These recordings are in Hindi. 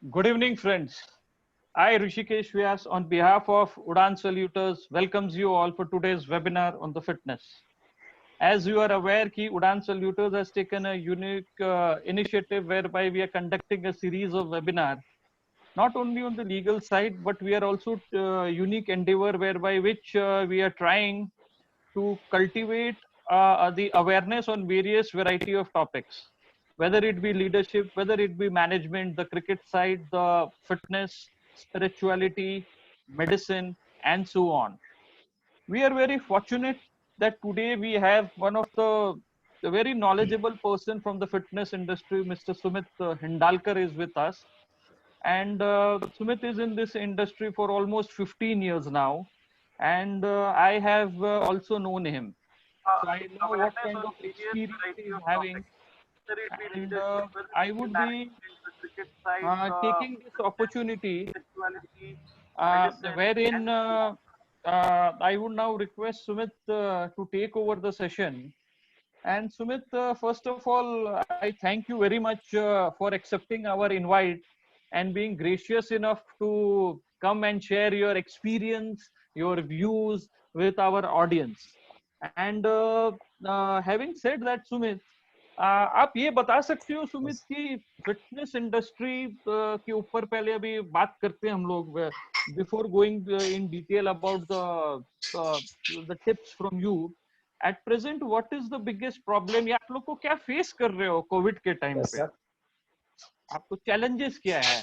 Good evening, friends. I, Rishikesh Vyas, on behalf of Udan Saluters, welcomes you all for today's webinar on the fitness. As you are aware, ki Udan Saluters has taken a unique initiative whereby we are conducting a series of webinars, not only on the legal side, but we are also unique endeavor whereby which we are trying to cultivate the awareness on various variety of topics, whether it be leadership, whether it be management, the cricket side, the fitness, spirituality, medicine, and so on. We are very fortunate that today we have one of the very knowledgeable person from the fitness industry, Mr. Sumit Hindalkar is with us. And Sumit is in this industry for almost 15 years now. And I have also known him. So I know what Awareness kind on of various experience he variety is of having. topics, whether it be And leadership, whether it I be would be management, the cricket side, taking this fitness, opportunity spirituality, medicine, and wherein so on. I would now request Sumit to take over the session. And Sumit, first of all, I thank you very much for accepting our invite and being gracious enough to come and share your experience, your views with our audience. And having said that, Sumit, आप ये बता सकते हो सुमित Yes. कि फिटनेस इंडस्ट्री के ऊपर पहले अभी बात करते हैं हम लोग before going in detail about the tips from you at present what is the biggest problem या आप लोग को क्या फेस कर रहे हो कोविड के टाइम Yes, पे sir. आपको चैलेंजेस क्या है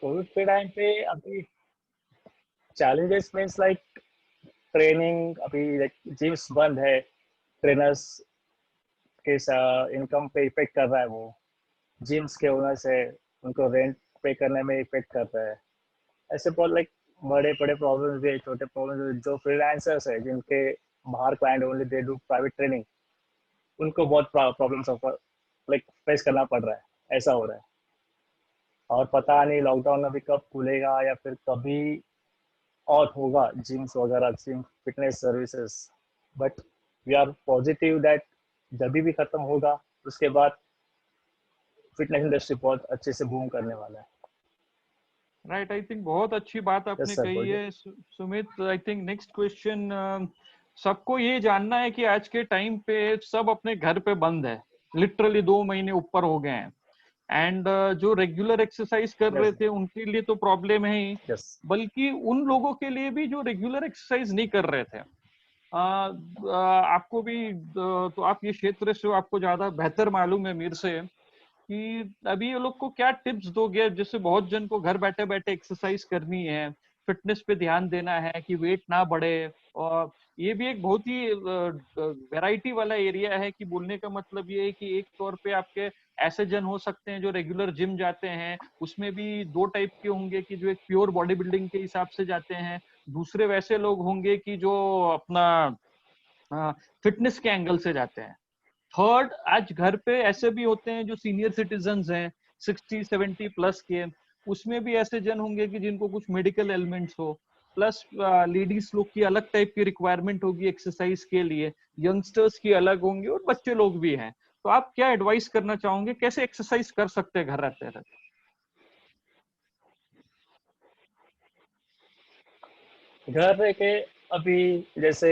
कोविड के टाइम पे अभी challenges means like ट्रेनिंग अभी लाइक जिम्स बंद है ट्रेनर्स के इनकम पे इफेक्ट कर रहा है वो जिम्स के ओनर्स है उनको रेंट पे करने में इफेक्ट कर रहा है ऐसे बहुत लाइक बड़े बड़े प्रॉब्लम्स भी है छोटे प्रॉब्लम्स भी जो फ्रीलांसर्स है जिनके बाहर client only they do private training उनको बहुत प्रॉब्लम्स लाइक फेस करना पड़ रहा है ऐसा हो रहा है और पता नहीं लॉकडाउन अभी कब खुलेगा या फिर कभी और होगा जिम्स वगैरह gym fitness services but we are positive that जब भी खत्म होगा उसके बाद फिटनेस इंडस्ट्री बहुत अच्छे से बूम करने वाला है राइट आई थिंक बहुत अच्छी बात आपने यस सर कही बोलिए है Sumit I think next question सबको ये जानना है कि आज के टाइम पे सब अपने घर पे बंद है लिटरली 2 महीने ऊपर हो गए हैं एंड जो रेगुलर एक्सरसाइज कर रहे यस थे उनके लिए तो प्रॉब्लम है ही यस बल्कि उन लोगों के लिए भी जो रेगुलर एक्सरसाइज नहीं कर रहे थे आपको भी तो आप ये क्षेत्र से हो, आपको ज्यादा बेहतर मालूम है मेरे से कि अभी ये लोग को क्या टिप्स दोगे जिससे बहुत जन को घर बैठे बैठे एक्सरसाइज करनी है फिटनेस पे ध्यान देना है कि वेट ना बढ़े और ये भी एक बहुत ही वैरायटी वाला एरिया है कि बोलने का मतलब ये है कि एक तौर पे आपके ऐसे जन हो सकते हैं जो रेगुलर जिम जाते हैं उसमें भी दो टाइप के होंगे कि जो एक प्योर बॉडी बिल्डिंग के हिसाब से जाते हैं दूसरे वैसे लोग होंगे कि जो अपना फिटनेस के एंगल से जाते हैं थर्ड आज घर पे ऐसे भी होते हैं जो सीनियर सिटीजन हैं 60-70 प्लस के उसमें भी ऐसे जन होंगे कि जिनको कुछ मेडिकल एलिमेंट्स हो प्लस लेडीज लोग की अलग टाइप की रिक्वायरमेंट होगी एक्सरसाइज के लिए यंगस्टर्स की अलग होंगी और बच्चे लोग भी हैं तो आप क्या एडवाइस करना चाहोगे कैसे एक्सरसाइज कर सकते हैं घर रहते रहते घर रह के अभी जैसे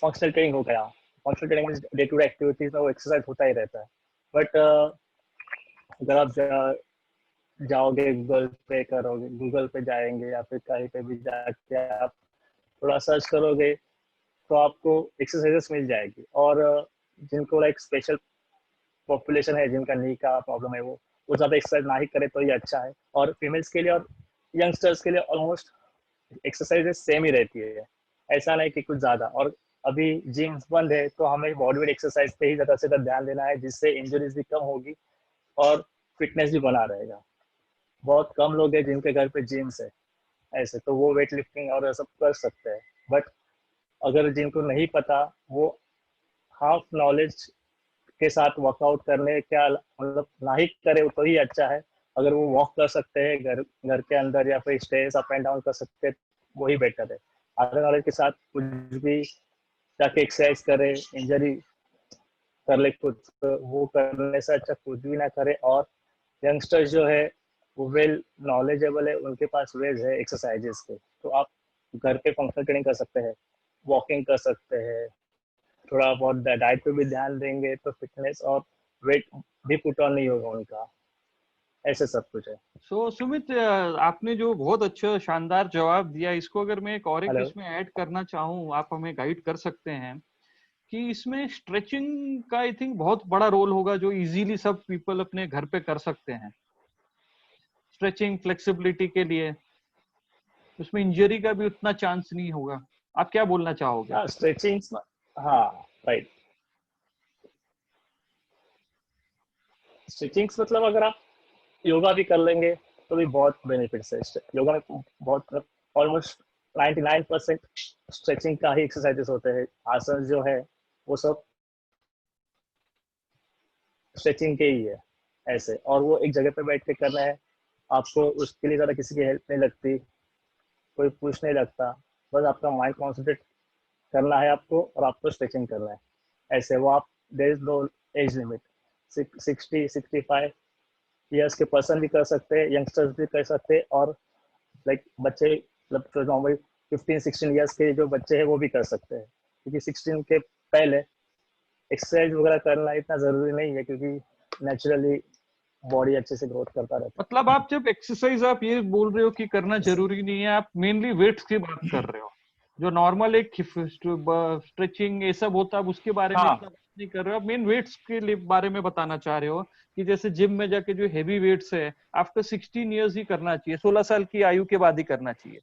फंक्शनल ट्रेनिंग हो गया functional training day to day activities में वो एक्सरसाइज होता ही रहता है बट अगर आप जाओगे गूगल पे करोगे गूगल पे जाएंगे या फिर कहीं पे भी जाके आप थोड़ा सर्च करोगे तो आपको एक्सरसाइजेस मिल जाएगी और जिनको लाइक स्पेशल पॉपुलेशन है जिनका नी का प्रॉब्लम है वो ज़्यादा एक्सरसाइज ना ही करे तो ये अच्छा है और फीमेल्स के लिए और यंगस्टर्स के लिए ऑलमोस्ट एक्सरसाइजेस सेम ही रहती है ऐसा नहीं कि कुछ ज़्यादा और अभी जिम बंद है तो हमें बॉडी वेट एक्सरसाइज पे ही ज़्यादा से ज़्यादा ध्यान देना है जिससे इंजरीज भी कम होगी और फिटनेस भी बना रहेगा बहुत कम लोग हैं जिनके घर पे जिम्स है ऐसे तो वो वेट लिफ्टिंग और सब कर सकते हैं बट अगर जिनको नहीं पता वो हाफ नॉलेज के साथ वर्कआउट करने क्या मतलब ना ही करे तो ही अच्छा है अगर वो वॉक कर सकते हैं घर घर के अंदर या फिर स्टेज अप एंड डाउन कर सकते हैं वही बेटर है आधे नॉलेज के साथ कुछ भी जाके एक्सरसाइज करे इंजरी कर ले कुछ वो करने से अच्छा कुछ भी ना करे और यंगस्टर्स जो है वो वेल नॉलेजेबल है, उनके पास वेज है एक्सरसाइजेस के, तो आप घर पे फंक्शनल ट्रेनिंग कर सकते हैं, वॉकिंग कर सकते हैं, थोड़ा बहुत डाइट पे भी ध्यान देंगे तो फिटनेस और वेट भी पुट ऑन नहीं होगा उनका, ऐसे सब कुछ है। सो सुमित, आपने जो बहुत अच्छा शानदार जवाब दिया, इसको अगर मैं एक हेलो। इसमें ऐड करना चाहूँ, आप हमें गाइड कर सकते हैं कि इसमें स्ट्रेचिंग का आई थिंक बहुत बड़ा रोल होगा, जो इजीली सब पीपल अपने घर पे कर सकते हैं, स्ट्रेचिंग फ्लेक्सिबिलिटी के लिए। उसमें इंजरी का भी उतना चांस नहीं होगा। आप क्या बोलना चाहोगे? हाँ स्ट्रेचिंग, हाँ राइट। स्ट्रेचिंग मतलब अगर आप योगा भी कर लेंगे तो भी बहुत बेनिफिट्स है। योगा में बहुत ऑलमोस्ट 99% स्ट्रेचिंग का ही एक्सरसाइजेस होते हैं, आसन जो है वो सब स्ट्रेचिंग के ही है ऐसे, और वो एक जगह पे बैठ के करना है आपको, उसके लिए ज़्यादा किसी की हेल्प नहीं लगती, कोई पुश नहीं लगता, बस आपका माइंड कॉन्सेंट्रेट करना है आपको और आपको स्ट्रेचिंग करना है ऐसे। वो आप, there is no age limit, 60-65 years के पर्सन भी कर सकते हैं, यंगस्टर्स भी कर सकते हैं, और लाइक बच्चे मतलब नॉर्मल 15-16 ईयर्स के जो बच्चे हैं वो भी कर सकते हैं, क्योंकि 16 के पहले एक्सरसाइज वगैरह करना इतना ज़रूरी नहीं है, क्योंकि नेचुरली बॉडी अच्छे से ग्रोथ करता रहता मतलब आप जब एक्सरसाइज आप ये बोल रहे हो कि करना जरूरी नहीं है, आप मेनली वेट्स की बात कर रहे हो। जो नॉर्मल एक स्ट्रेचिंग ये सब होता है, आप उसके बारे है। में हाँ इतना बात नहीं कर रहे हो। आप मेन वेट्स के लिए बारे में बताना चाह रहे हो कि जैसे जिम में जाके जो हेवी वेट्स है, आफ्टर 16 ईयर्स ही करना चाहिए, 16 साल की आयु के बाद ही करना चाहिए।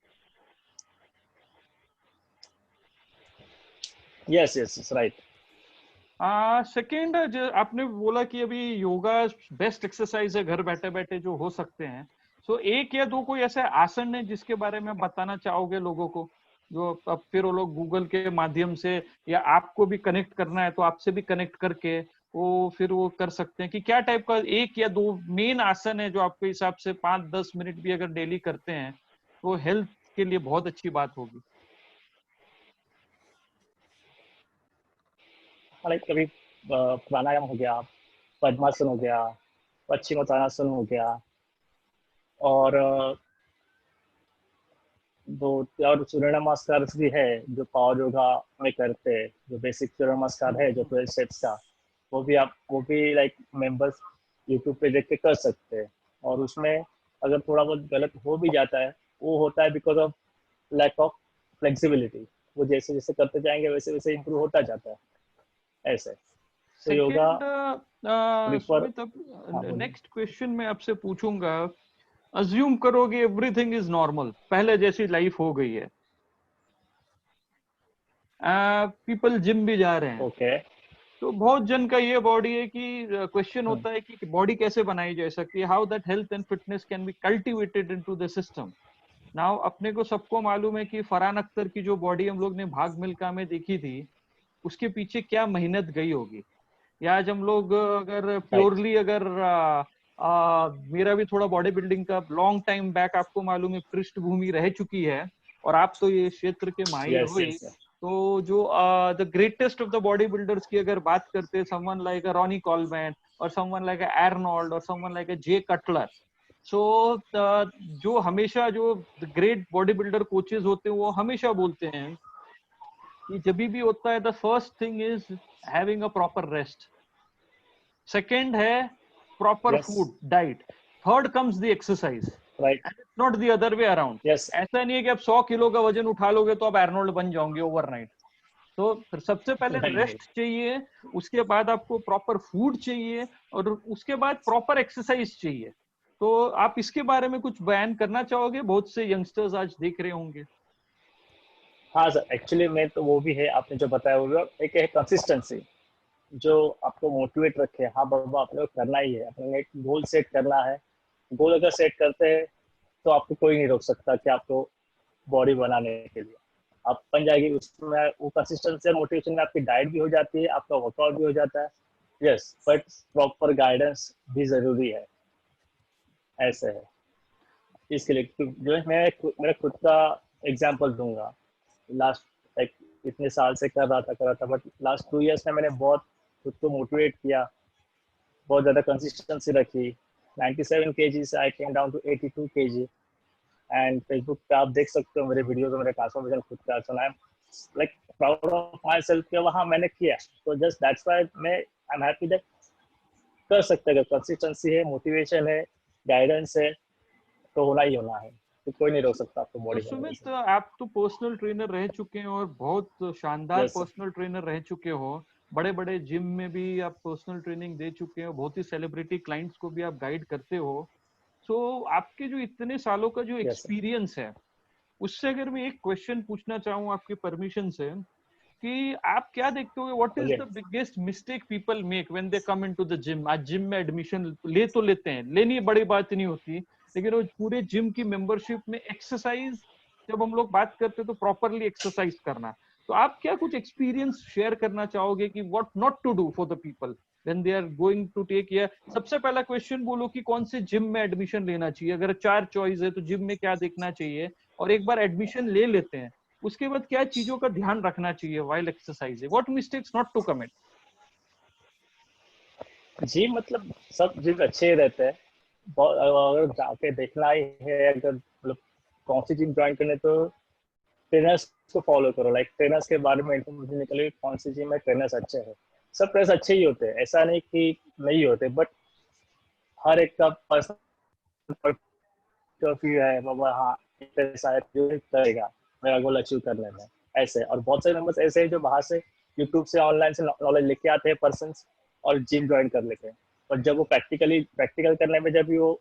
Yes yes right. सेकेंड, जो आपने बोला कि अभी योगा बेस्ट एक्सरसाइज है घर बैठे बैठे जो हो सकते हैं। सो एक या दो कोई ऐसे आसन है जिसके बारे में बताना चाहोगे लोगों को, जो अब फिर वो लोग गूगल के माध्यम से या आपको भी कनेक्ट करना है तो आपसे भी कनेक्ट करके वो फिर वो कर सकते हैं कि क्या टाइप का एक या दो मेन आसन है जो आपके हिसाब से 5-10 मिनट भी अगर डेली करते हैं तो हेल्थ के लिए बहुत अच्छी बात होगी? लाइक कभी प्राणायाम हो गया, पद्मासन हो गया, पश्चिमोत्तानासन हो गया, और दो और सूर्य नमस्कार भी है जो पावर योगा में करते हैं, जो बेसिक सूर्य नमस्कार है जो 12 स्टेप्स का, वो भी लाइक मेंबर्स यूट्यूब पे देख के कर सकते हैं। और उसमें अगर थोड़ा बहुत गलत हो भी जाता है, वो होता है because of lack of flexibility, वो जैसे जैसे करते जाएंगे वैसे वैसे इम्प्रूव होता जाता है ऐसे। तो योगा सेकेंड, प्रिफर। सुमित, अब हाँ बोलिए। नेक्स्ट क्वेश्चन मैं आपसे पूछूंगा। अज्यूम करोगे एवरीथिंग इज नॉर्मल, पहले जैसी लाइफ हो गई है, पीपल जिम भी जा रहे हैं, ओके। तो बहुत जन का ये बॉडी है कि क्वेश्चन होता है कि बॉडी कैसे बनाई जा सकती है, how that health and fitness can be cultivated into the system. Now अपने को सबको मालूम है कि फरहान अख्तर की जो बॉडी हम लोग ने भाग मिल्खा में देखी थी, उसके पीछे क्या मेहनत गई होगी। या आज हम लोग अगर राइट। प्योरली अगर मेरा भी थोड़ा बॉडी बिल्डिंग का लॉन्ग टाइम बैक आपको मालूम है पृष्ठभूमि रह चुकी है, और आप तो ये क्षेत्र के माहिर यस हो ही। यस। तो जो the greatest of the body builders की अगर बात करते हैं, someone like a Ronnie Coleman और समवन लाइक अ एर्नोल्ड और someone like a J Cutler. So जो हमेशा जो ग्रेट बॉडी बिल्डर कोचेज होते हैं वो हमेशा बोलते हैं कि जब भी होता है, the first thing is having a proper rest, second है proper yes food diet, third comes the exercise, right. And it's not the other way around. Yes ऐसा नहीं है कि आप 100 किलो का वजन उठा लोगे तो आप एर्नोल्ड बन जाओगे ओवरनाइट। तो फिर सबसे पहले नहीं नहीं। रेस्ट चाहिए, उसके बाद आपको प्रॉपर फूड चाहिए, और उसके बाद प्रॉपर एक्सरसाइज चाहिए। तो आप इसके बारे में कुछ बयान करना चाहोगे? बहुत से यंगस्टर्स आज देख रहे होंगे। हाँ सर, एक्चुअली मैं तो वो भी है, आपने जो बताया वो भी एक है कंसिस्टेंसी, जो आपको मोटिवेट रखे। हाँ बाबा अपने को करना ही है, अपने एक गोल सेट करना है। गोल अगर सेट करते हैं तो आपको कोई नहीं रोक सकता कि आपको बॉडी बनाने के लिए आप बन जाएगी। उसमें वो कंसिस्टेंसी और मोटिवेशन में आपकी डाइट भी हो जाती है, आपका वर्कआउट भी हो जाता है। यस, बट प्रॉपर गाइडेंस भी जरूरी है ऐसे है। इसके लिए जो है, मैं मेरा खुद का एग्जांपल दूंगा। लास्ट लाइक इतने साल से कर रहा था, बट लास्ट 2 इयर्स में मैंने बहुत खुद को मोटिवेट किया, बहुत ज़्यादा कंसिस्टेंसी रखी, 97 kg से I came down to 82 kg। And Facebook पे आप देख सकते हो मेरे वीडियोस में मेरे ट्रांसफॉर्मेशन खुद का। So I am like proud of myself कि वहाँ मैंने किया। तो जस्ट दैट्स व्हाई मैं आई एम हैप्पी दैट कर सकते हैं। कंसिस्टेंसी है, मोटिवेशन है, गाइडेंस है, तो होना ही होना है। तो कोई नहीं रोक सकता आपको तो बॉडी बनने सुमित, से। आप तो पर्सनल ट्रेनर रह चुके हैं और बहुत शानदार यस सर। पर्सनल ट्रेनर रह चुके हो। बड़े बड़े जिम में भी आप पर्सनल ट्रेनिंग दे चुके हो, बहुत ही सेलिब्रिटी क्लाइंट्स को भी आप गाइड करते हो। सो आपके जो इतने सालों का जो यस सर। एक्सपीरियंस है, उससे अगर मैं एक क्वेश्चन पूछना चाहूँ आपके परमिशन से, कि आप क्या देखते हो what is the again biggest mistake people make when they come into the gym? आज जिम में एडमिशन ले तो लेते हैं, लेनी बड़ी बात नहीं होती, लेकिन वो पूरे जिम की मेंबरशिप में एक्सरसाइज, जब हम लोग बात करते हैं तो प्रॉपरली एक्सरसाइज करना। तो आप क्या कुछ एक्सपीरियंस शेयर करना चाहोगे कि what not to do for the people when they are going to take? या सबसे पहला क्वेश्चन बोलो कि कौन से जिम में एडमिशन लेना चाहिए, अगर 4 चॉइस है तो जिम में क्या देखना चाहिए, और एक बार एडमिशन ले लेते हैं उसके बाद क्या चीजों का ध्यान रखना चाहिए while exercising? What mistakes not to commit? जी, मतलब सब जिम अच्छे ही रहते हैं। अगर जाके देखना ही है, अगर मतलब कौन सी जिम ज्वाइन करने, तो ट्रेनर्स को फॉलो करो। लाइक ट्रेनर्स के बारे में इन्फॉर्मेशन निकले कौन सी जिम में ट्रेनर्स अच्छे हैं। सब ट्रेनर्स अच्छे ही होते हैं, ऐसा नहीं कि नहीं होते, बट हर एक का पर्सनल व्यू है बाबा। हाँ, शायद जो करेगा मेरा गोल अचीव करने में। ऐसे और बहुत सारे मेंबर्स ऐसे हैं जो बाहर से यूट्यूब से ऑनलाइन से नॉलेज लेके आते हैं पर्सन, और जिम ज्वाइन कर लेते हैं। और जब वो प्रैक्टिकल करने में जब भी वो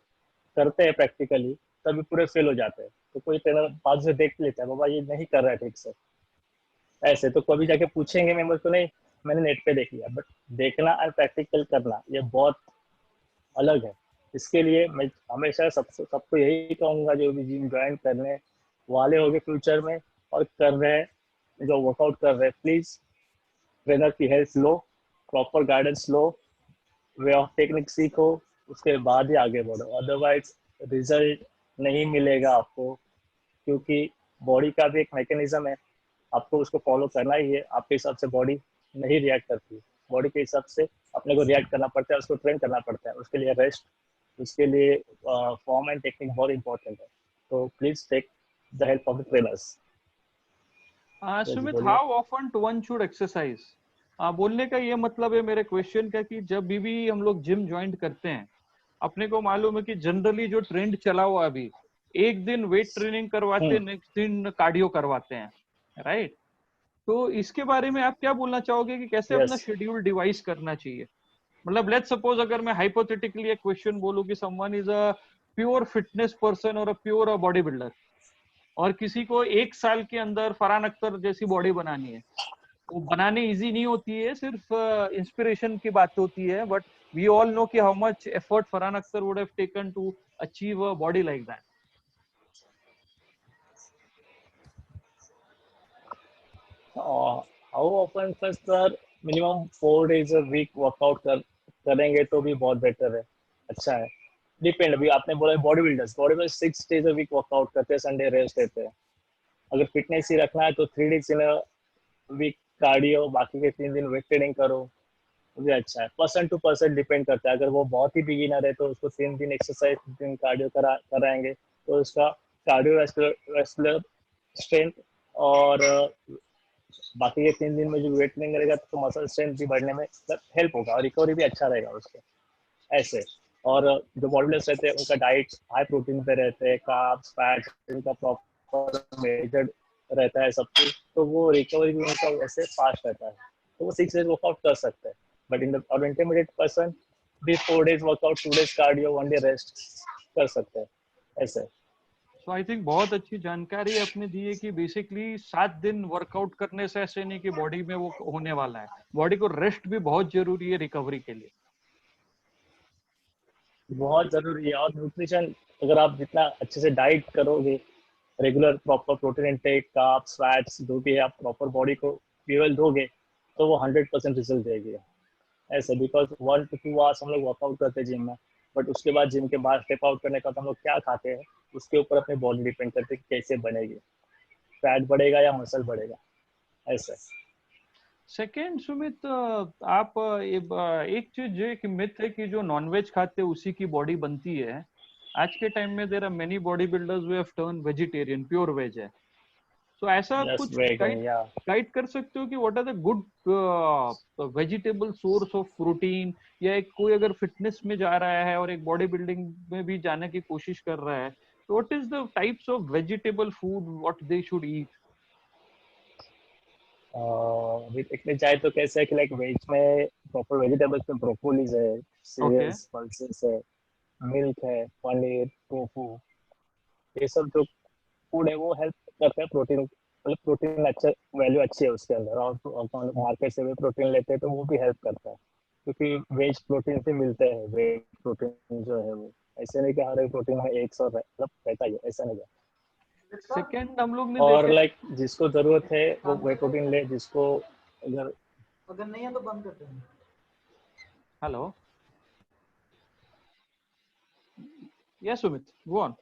करते हैं प्रैक्टिकली, तभी पूरे फेल हो जाते हैं। तो कोई ट्रेनर बाद से देख लेता है बाबा ये नहीं कर रहा है ठीक से। ऐसे तो कभी जाके पूछेंगे मेंबर को, नहीं मैंने नेट पे देख लिया। बट देखना और प्रैक्टिकल करना ये बहुत अलग है। इसके लिए मैं हमेशा सबको यही कहूंगा, जो भी जिम ज्वाइन करने वाले होंगे फ्यूचर में और कर रहे हैं, जो वर्कआउट कर रहे हैं, प्लीज ट्रेनर की help low, proper guidance low, way of technique सीखो, उसके बाद ही आगे बढ़ो। अदरवाइज रिजल्ट नहीं मिलेगा आपको, क्योंकि बॉडी का भी एक मैकेनिज्म है, आपको उसको फॉलो करना ही है। आपके हिसाब से बॉडी नहीं रिएक्ट करती, बॉडी के हिसाब से अपने को रिएक्ट करना पड़ता है, उसको ट्रेन करना पड़ता है। उसके लिए रेस्ट, उसके लिए फॉर्म एंड टेक्निक बहुत इंपॉर्टेंट है। तो please take the help of the trainers. जी सुमित, बोलिए। How often one should exercise? बोलने का ये मतलब है मेरे क्वेश्चन का कि जब भी हम लोग जिम ज्वाइन करते हैं, अपने को मालूम है कि जनरली जो ट्रेंड चला हुआ अभी, एक दिन वेट ट्रेनिंग करवाते, हम्म। नेक्स्ट दिन कार्डियो करवाते हैं, राइट? तो इसके बारे में आप क्या बोलना चाहोगे कि कैसे अपना यस। शेड्यूल डिवाइस करना चाहिए? मतलब लेट्स सपोज अगर मैं हाइपोथेटिकली एक क्वेश्चन बोलूं कि someone is a pure fitness person और अ प्योर बॉडी बिल्डर, और किसी को 1 साल के अंदर फरहान अख्तर जैसी बॉडी बनानी है। वो बनाने इजी नहीं होती है, सिर्फ इंस्पिरेशन की बात होती है, बट वी ऑल नो कि how much effort Farhan Akhtar would have taken to achieve a body like that. How often? First sir, minimum 4 days a week workout करेंगे तो भी बहुत बेटर है, अच्छा है। डिपेंड, अभी आपने बोला body builders 6 days a week workout करते हैं, संडे रेस्ट देते हैं। अगर फिटनेस ही रखना है तो 3 days इन वीक कार्डियो, बाकी के 3 दिन वेट ट्रेनिंग करो, वो भी अच्छा है। पर्सन टू पर्सन डिपेंड करता है। अगर वो बहुत ही बिगिनर है तो उसको 3 दिन एक्सरसाइज, 3 दिन कार्डियो कराएंगे, तो उसका कार्डियो स्ट्रेंथ और बाकी के 3 दिन में जो वेट ट्रेनिंग करेगा तो मसल स्ट्रेंथ भी बढ़ने में हेल्प होगा, और रिकवरी भी अच्छा रहेगा उसका। ऐसे। और जो बॉडी बिल्डर्स रहते हैं उनका डाइट हाई प्रोटीन पे रहते हैं, कार्ब्स फैट उनका प्रॉपर मेजर्ड रहता है सब कुछ, तो वो रिकवरी भी उनका वैसे फास्ट रहता है। तो वो 6 days वर्कआउट कर सकते हैं। बट इन द और इंटरमीडिएट पर्सन भी 4 days workout, 2 days cardio, 1 day rest कर सकते हैं, ऐसे। सो आई थिंक बहुत अच्छी जानकारी आपने दी है कि बेसिकली 7 दिन वर्कआउट करने से ऐसे नहीं कि बॉडी में वो होने वाला है, बॉडी को रेस्ट भी बहुत जरूरी है रिकवरी के लिए। बहुत जरूरी है। और न्यूट्रिशन, अगर आप जितना अच्छे से डाइट करोगे, regular proper protein intake, carbs fats जो भी है, आप प्रॉपर बॉडी को फ्यूल दोगे, तो वो 100% रिजल्ट देगी। ऐसे बिकॉज 1 to 2 hours हम लोग वर्कआउट करते हैं जिम में, बट उसके बाद जिम के बाद स्टेप आउट करने के बाद हम लोग क्या खाते हैं, उसके ऊपर अपनी बॉडी डिपेंड करती है कि कैसे बनेगी, फैट बढ़ेगा या मसल बढ़ेगा, ऐसे। सेकेंड सुमित, आप एक चीज जो एक मिथ है कि जो नॉनवेज खाते हैं उसी की बॉडी बनती है। आज के टाइम में there are many body builders who have turn vegetarian, pure veg है। तो ऐसा जस्ट कुछ वेगन गाइड या गाइड कर सकते हो कि what are the good vegetable source of protein, या एक कोई अगर फिटनेस में जा रहा है और एक बॉडी बिल्डिंग में भी जाने की कोशिश कर रहा है, तो what is the types of vegetable food what they should eat? अभी देखने जाए तो कैसे है कि लाइक वेज में प्रॉपर वेजिटेबल्स में ब्रोकोलीज है, ओके। सीरियल्स, पल्सेस है, मिल्क है, पनीर, टोफू, ये सब जो फूड है वो हेल्प करता है प्रोटीन, मतलब प्रोटीन अच्छा, वैल्यू अच्छी है उसके अंदर, और अपन मार्केट से भी प्रोटीन लेते हैं तो वो भी हेल्प करता है, क्योंकि वेज प्रोटीन से मिलते हैं, वेज प्रोटीन जो है वो ऐसे नहीं कि हर एक प्रोटीन में एक सौ मतलब रहता ही है, ऐसा नहीं है। सेकेंड हम लोग ने और देखा लाइक जिसको जरूरत है वो वे प्रोटीन ले, जिसको अगर अगर नहीं है तो बंद करते हैं। Hello, yes Sumit, go on.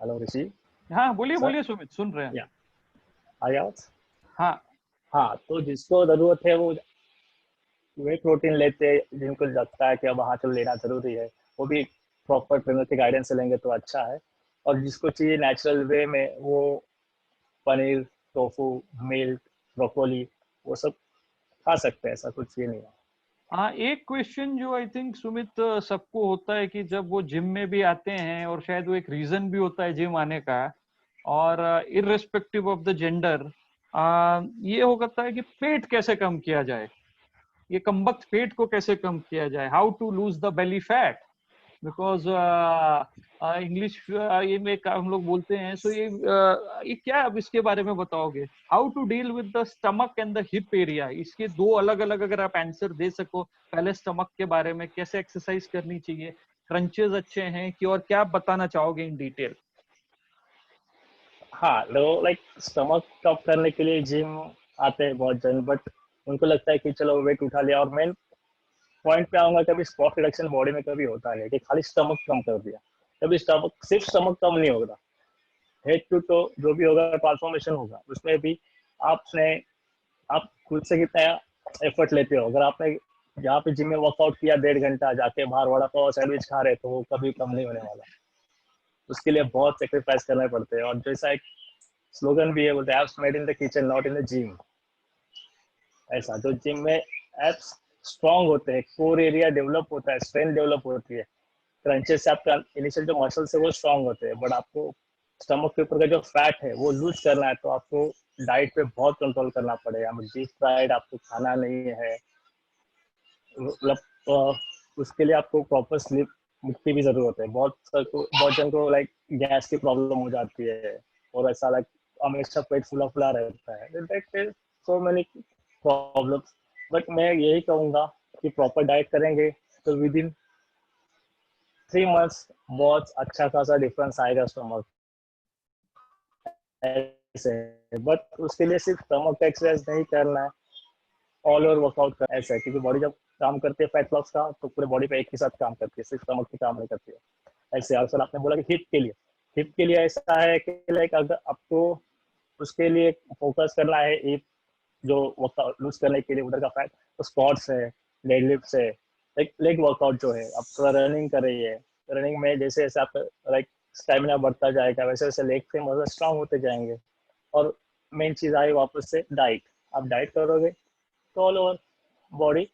Hello Rishi हाँ बोलिए सर, बोलिए सुमित, सुन रहे हैं। या आ जाओ। हाँ। हाँ, तो जिसको जरूरत है वो वे प्रोटीन लेते हैं, जिनको लगता है कि अब हाँ चलो लेना जरूरी है, वो भी प्रॉपर ट्रेनर के गाइडेंस से लेंगे तो अच्छा है। और जिसको चाहिए नेचुरल वे में, वो पनीर, टोफू, मिल्क, ब्रोकोली, वो सब खा सकते हैं, ऐसा कुछ ये नहीं है। हाँ, एक क्वेश्चन जो आई थिंक सुमित सबको होता है कि जब वो जिम में भी आते हैं, और शायद वो एक रीजन भी होता है जिम आने का, और इररेस्पेक्टिव ऑफ द जेंडर, ये हो सकता है कि पेट कैसे कम किया जाए, ये कमबख्त पेट को कैसे कम किया जाए, how to lose the belly fat, because English ये में हम लोग बोलते हैं। सो ये क्या, अब इसके बारे में बताओगे, how to deal with the stomach and the hip area, इसके दो अलग अलग अगर आप आंसर दे सको। पहले स्टमक के बारे में, कैसे एक्सरसाइज करनी चाहिए, क्रंचेस अच्छे हैं कि, और क्या आप बताना चाहोगे इन डिटेल? हाँ, लोग लाइक स्टमक टॉप करने के लिए जिम आते हैं बहुत जन, बट उनको लगता है कि चलो वेट उठा लिया, और मेन पॉइंट पे आऊंगा, कभी स्पॉट रिडक्शन बॉडी में कभी होता नहीं कि खाली स्टमक कम कर दिया, कभी स्टमक, सिर्फ स्टमक कम नहीं होगा, हेड टू टो जो भी होगा ट्रांसफॉर्मेशन होगा उसमें भी। आपने, आप खुद से कितना एफर्ट लेते हो, अगर आपने जहाँ पे जिम में वर्कआउट किया 1.5 घंटा, जाके बाहर वड़ा पाव सैंडविच खा रहे, तो वो कभी कम नहीं होने वाला, उसके लिए बहुत सेक्रीफाइस करना पड़ते हैं। और जैसा एक स्लोगन भी है, बोलते हैं apps made in the kitchen not in the gym, ऐसा जो जिम में एप्स स्ट्रांग होते हैं, कोर एरिया डेवलप होता है, स्ट्रेंथ डेवलप होती है, क्रंचेस से आपका इनिशियल जो मसल्स है वो स्ट्रांग होते हैं, बट आपको स्टमक के ऊपर का जो फैट है वो लूज करना है, तो आपको डाइट पे बहुत कंट्रोल करना पड़ेगा, डीप फ्राइड आपको खाना नहीं है, मतलब उसके लिए आपको प्रॉपर स्लीप की भी जरूरत है। बहुत जन को लाइक गैस की प्रॉब्लम हो जाती है, और ऐसा लाइक हमेशा पेट फुला फुला रहता है, सो मेनी प्रॉब्लम्स। बट मैं यही कहूंगा कि प्रॉपर डाइट करेंगे तो विद इन 3 मंथ्स बहुत अच्छा खासा डिफरेंस आएगा स्टमक, ऐसे। बट उसके लिए सिर्फ स्टमक का एक्सरसाइज नहीं करना है, ऑल ओवर वर्कआउट करना है, ऐसा है, क्योंकि बॉडी जब काम करती है फैट लॉस का, तो पूरे बॉडी पे एक ही साथ काम करती है, सिर्फ स्टमक की काम नहीं करती है, ऐसे। और सर आपने बोला कि हिप के लिए ऐसा है कि लाइक अगर आपको उसके लिए फोकस करना है, हिप जो वर्कआउट लूज करने के लिए उधर का फैट, तो स्क्वाट्स है, डेडलिफ्ट है, लाइक लेग वर्कआउट जो है, आप थोड़ा रनिंग कर रही है, रनिंग में जैसे जैसे आप लाइक स्टेमिना बढ़ता जाएगा, वैसे वैसे लेग के मसल स्ट्रांग होते जाएंगे। और मेन चीज आई वापस से डाइट, आप डाइट करोगे तो ऑल ओवर बॉडी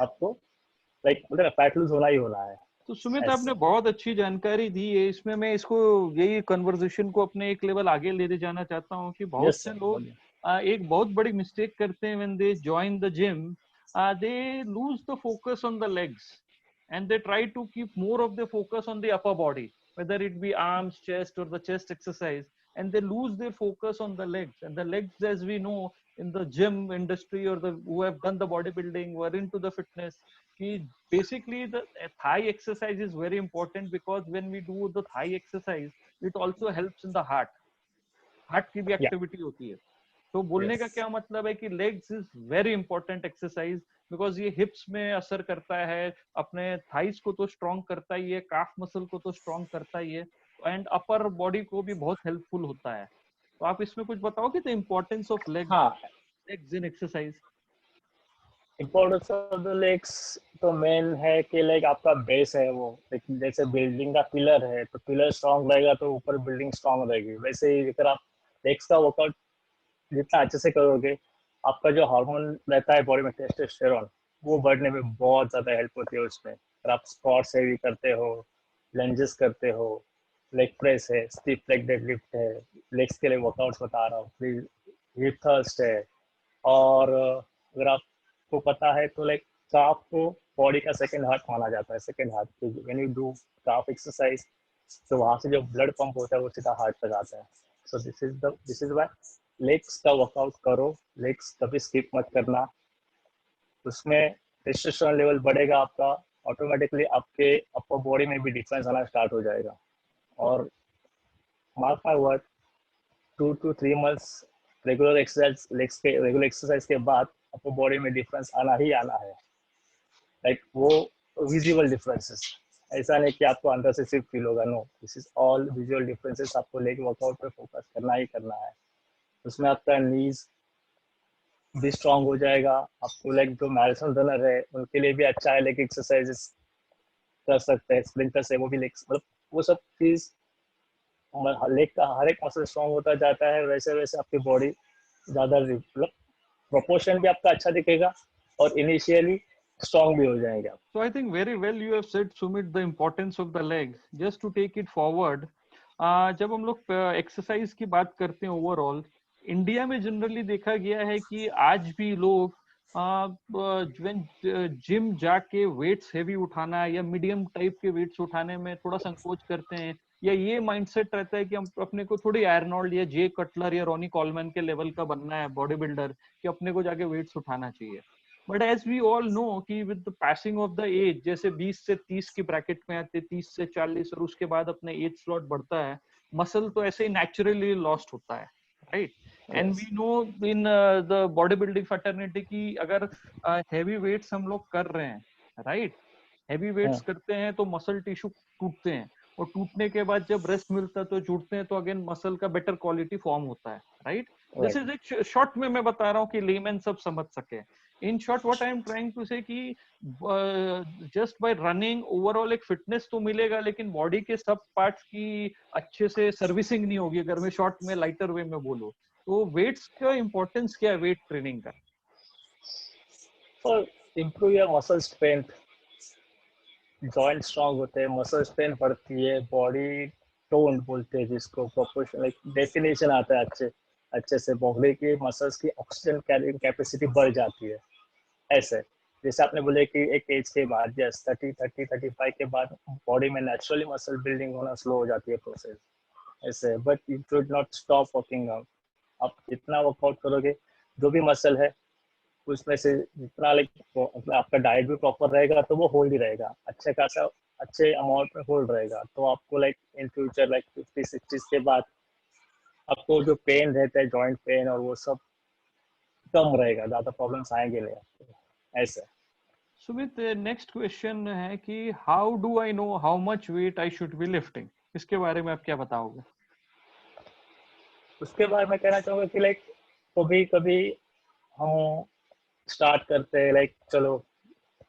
आपको लाइक मतलब फैट लूज होना ही होना है, तो सुमित, आपने ऐसे। बहुत अच्छी जानकारी दी है, इसमें मैं इसको, यही कन्वर्सेशन को अपने एक लेवल आगे ले जाना चाहता हूँ कि बहुत यस से सर, लोग बोलिए। एक बहुत बड़ी मिस्टेक करते हैं when they join the gym, they lose the focus on the legs and they try to keep more of the focus on the upper body, whether it be arms, chest, or the chest exercise, and they lose their focus on the legs. And the legs, as we know, in the gym industry, or the who have done the bodybuilding, who are into the fitness, basically the thigh exercise is very important, because when we do the thigh exercise, it also helps in the heart की भी या एक्टिविटी होती है। तो बोलने का यस, क्या मतलब है कि legs is very important exercise, because ये हिप्स में असर करता है, अपने थाइस को तो स्ट्रॉन्ग करता ही है, काफ मसल को तो स्ट्रॉन्ग करता ही है, एंड अपर बॉडी को भी बहुत हेल्पफुल होता है। तो आप इसमें कुछ बताओगे द इम्पोर्टेंस ऑफ हाँ, legs in exercise? Importance of the legs तो मेन है कि लाइक आपका बेस है वो, जैसे बिल्डिंग का पिलर है तो पिलर स्ट्रांग रहेगा तो ऊपर बिल्डिंग स्ट्रांग रहेगी। वैसे ही अगर आप लेग्स का वर्कआउट जितना अच्छे से करोगे, आपका जो हार्मोन रहता है बॉडी में टेस्टोस्टेरोन, वो बढ़ने में बहुत ज़्यादा हेल्प होती है उसमें। अगर आप स्क्वाट्स हैवी करते हो, लंजेस करते हो, लेग प्रेस है, स्टिफ लेग डेडलिफ्ट है, लेग्स के लिए वर्कआउट्स बता रहा हूँ, फिर हिप थ्रस्ट है। और अगर आपको पता है तो लाइक काफ को बॉडी का सेकंड हार्ट माना जाता है। Second heart, when you do calf exercise तो वहाँ से जो ब्लड पंप होता है वो सीधा हार्ट तक आता है। So this is why legs का वर्कआउट करो, लेग्स कभी स्किप मत करना। उसमें टेस्टोस्टेरोन लेवल बढ़ेगा आपका, ऑटोमेटिकली आपके अपर बॉडी में भी डिफरेंस आना स्टार्ट हो जाएगा। और mark my word, 2 to 3 months regular exercise, legs के रेगुलर एक्सरसाइज के बाद अपर बॉडी में डिफरेंस आना ही आना है। लाइक वो विजिबल डिफरेंसेस, ऐसा नहीं कि आपको अंदर से सिर्फ फील होगा, no, this is all visual differences. आपको लेग वर्कआउट पे फोकस करना ही करना है। उसमें आपका नीज भी स्ट्रांग हो जाएगा। आपको लाइक जो मैराथन रनर है उनके लिए भी अच्छा है, लेग एक्सरसाइजेस कर सकते हैं, स्प्रिंटर्स है वो भी लेग, मतलब वो सब चीज लेग का हर एक मसल स्ट्रांग होता जाता है, वैसे वैसे आपकी बॉडी ज्यादा मतलब प्रोपोर्शन भी आपका अच्छा दिखेगा और इनिशियली स्ट्रांग भी हो जाएंगे आप। So I think very well you have said, Sumit, the importance of the legs. Just to take it forward, जब हम लोग एक्सरसाइज की बात करते हैं ओवरऑल, इंडिया में जनरली देखा गया है कि आज भी लोग जिम जाके वेट्स हैवी उठाना या मीडियम टाइप के वेट्स उठाने में थोड़ा संकोच करते हैं, या ये माइंडसेट रहता है कि हम अपने को थोड़ी आर्नोल्ड या जे कटलर या रॉनी कॉलमैन के लेवल का बनना है बॉडी बिल्डर, कि अपने को जाके वेट्स उठाना चाहिए। But as we all know कि with the passing of the age, जैसे 20 से 30 की ब्रैकेट में आते, 30 से 40, और उसके बाद अपने एज स्लॉट बढ़ता है, मसल तो ऐसे ही नेचुरली लॉस्ट होता है, right? And we know in the body building fraternity की अगर हैवी वेट्स हम लोग कर रहे हैं, राइट, हैवी वेट्स करते हैं तो मसल टिश्यू टूटते हैं, और टूटने के बाद जब रेस्ट मिलता है तो जुड़ते हैं, तो अगेन मसल का बेटर क्वालिटी फॉर्म होता है, राइट? दिस इज एक शॉर्ट में मैं बता रहा हूँ कि लेमैन सब समझ सके। In short what I am trying to say कि जस्ट बाय रनिंग ओवरऑल एक फिटनेस तो मिलेगा, लेकिन बॉडी के सब पार्ट्स की अच्छे से सर्विसिंग नहीं होगी, अगर मैं शॉर्ट में लाइटर वे में बोलूँ तो। वेट्स का इंपॉर्टेंस क्या है वेट ट्रेनिंग का? For improve your muscle strength, joint strong होते हैं, मसल स्ट्रेंथ बढ़ती है, बॉडी टोन बोलते हैं जिसको, प्रोपोर्शन लाइक डेफिनेशन आता है अच्छे अच्छे से, बॉडी की मसल्स की ऑक्सीजन कैरिंग कैपेसिटी बढ़ जाती है। ऐसे जैसे आपने बोले कि एक एज के बाद, यस, 35 के बाद बॉडी में नेचुरली मसल बिल्डिंग होना स्लो हो जाती है प्रोसेस, ऐसे। But you should not stop working out. आप जितना वर्कआउट करोगे, जो भी मसल है उसमें से जितना लाइक आपका डाइट भी प्रॉपर रहेगा तो वो होल्ड ही रहेगा, अच्छे खासा अच्छे अमाउंट में होल्ड रहेगा, तो आपको लाइक इन फ्यूचर लाइक 50-60 के बाद आपको जो पेन रहता है, जॉइंट पेन और वो सब कम रहेगा, ज्यादा प्रॉब्लम्स आएंगे नहीं आपको, ऐसे। सुमित, नेक्स्ट क्वेश्चन है कि how do I know how much weight I should be lifting? इसके बारे में आप क्या बताओगे? उसके बाद मैं कहना चाहूंगा कि लाइक कभी कभी हम स्टार्ट करते हैं, लाइक चलो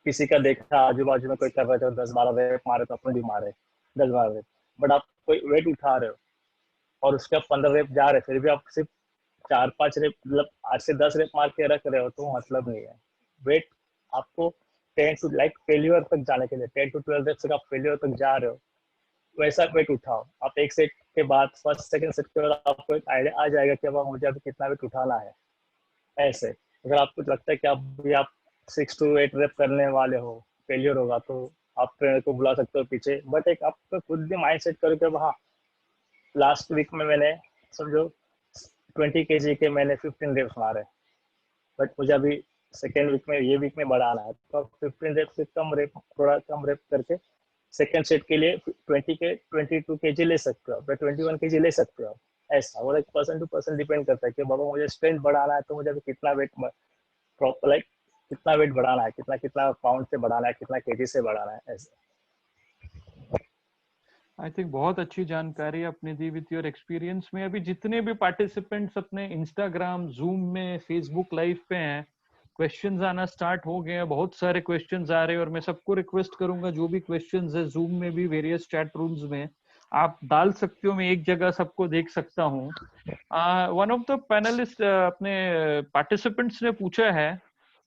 किसी का देखा आजू बाजू में कोई कर रहे थे 10-12 रेप मारे तो अपन भी मारे 10-12 रेप। बट आप कोई वेट उठा रहे हो और उसके आप 15 रेप जा रहे, फिर भी आप सिर्फ 4-5 रेप, मतलब 8 से 10 रेप मार के रख रहे हो, तो मतलब नहीं है। वेट आपको 10 to 12 तक जाने के लिए, 10 to 12 रेप तक आप फेलियर तक जा रहे हो, वैसा वेट उठाओ। आप एक सेट के बाद, फर्स्ट सेकंड सेट के बाद आपको एक आइडिया आ जाएगा कि अब मुझे अभी कितना वेट उठाना है, ऐसे। अगर आपको लगता है कि आप 6 to 8 रेप करने वाले हो, फेलियर होगा, तो आप ट्रेनर को बुला सकते हो पीछे। बट एक आपको खुद भी माइंड सेट करो कि हाँ, लास्ट वीक में मैंने समझो 20 kg के मैंने 15 रेप्स मारे, बट मुझे अभी सेकेंड वीक में, ये वीक में बढ़ाना है, तो आप 15 रेप से कम रेप, थोड़ा कम रेप करके सेकेंड सेट के लिए 22 kg ले सकते हो, 21 kg ले सकते हो। ऐसा वो like person to person depend करता है कि बाबा मुझे स्ट्रेंथ बढ़ाना है तो मुझे अभी कितना वेट प्रॉपर लाइक कितना वेट बढ़ाना है, कितना कितना पाउंड से बढ़ाना है, कितना केजी से बढ़ाना है, ऐसे। आई थिंक बहुत अच्छी जानकारी आपने दी विथ योर एक्सपीरियंस में। अभी जितने भी पार्टिसिपेंट्स अपने इंस्टाग्राम, जूम में, फेसबुक लाइव पे हैं, क्वेश्चंस आना स्टार्ट हो गए हैं, बहुत सारे क्वेश्चंस आ रहे हैं और मैं सबको रिक्वेस्ट करूंगा जो भी क्वेश्चंस है जूम में भी वेरियस चैट रूम्स में आप डाल सकते हो, मैं एक जगह सबको देख सकता हूँ। वन ऑफ द पैनलिस्ट अपने पार्टिसिपेंट्स ने पूछा है,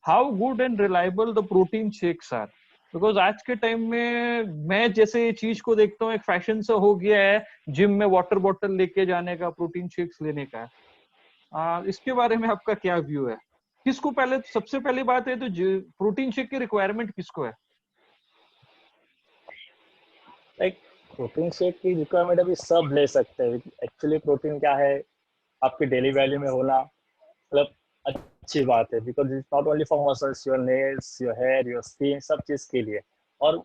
how good and reliable the protein shakes are. Because आज के टाइम में मैं जैसे ये चीज को देखता हूँ, एक फैशन सा हो गया है जिम में वाटर बॉटल लेके जाने का, प्रोटीन शेक्स लेने का। इसके बारे में आपका क्या व्यू है? किसको पहले, सबसे पहली बात है तो प्रोटीन शेक की रिक्वायरमेंट किसको है? लाइक प्रोटीन शेक की रिक्वायरमेंट अभी सब ले सकते हैं। एक्चुअली प्रोटीन क्या है, आपके डेली वैल्यू में होना मतलब अच्छी बात है, because it's not only for muscles, your nails, your hair, your skin, सब चीज के लिए। और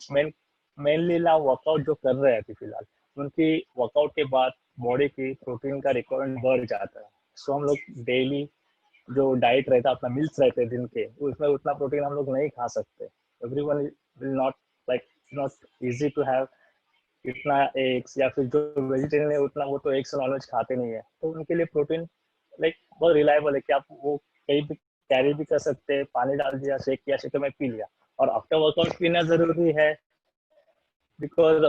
मेनली ना वर्कआउट जो कर रहे हैं अभी फिलहाल, उनकी वर्कआउट के बाद बॉडी की प्रोटीन का रिक्वायरमेंट बढ़ जाता है। सो हम लोग डेली जो डाइट रहता है अपना, मिल्स रहते हैं दिन के, उसमें उतना प्रोटीन हम लोग नहीं खा सकते। Everyone will not like, not easy to have इतना एग्स, या फिर जो वेजिटेरियन है उतना वो तो एग्स नॉनवेज खाते नहीं है, तो उनके लिए प्रोटीन लाइक बहुत रिलायबल है कि आप वो कहीं भी कैरी भी कर सकते हैं। पानी डाल दिया, शेक किया, शेक में पी लिया। और आफ्टर वर्कआउट पीना जरूरी है, बिकॉज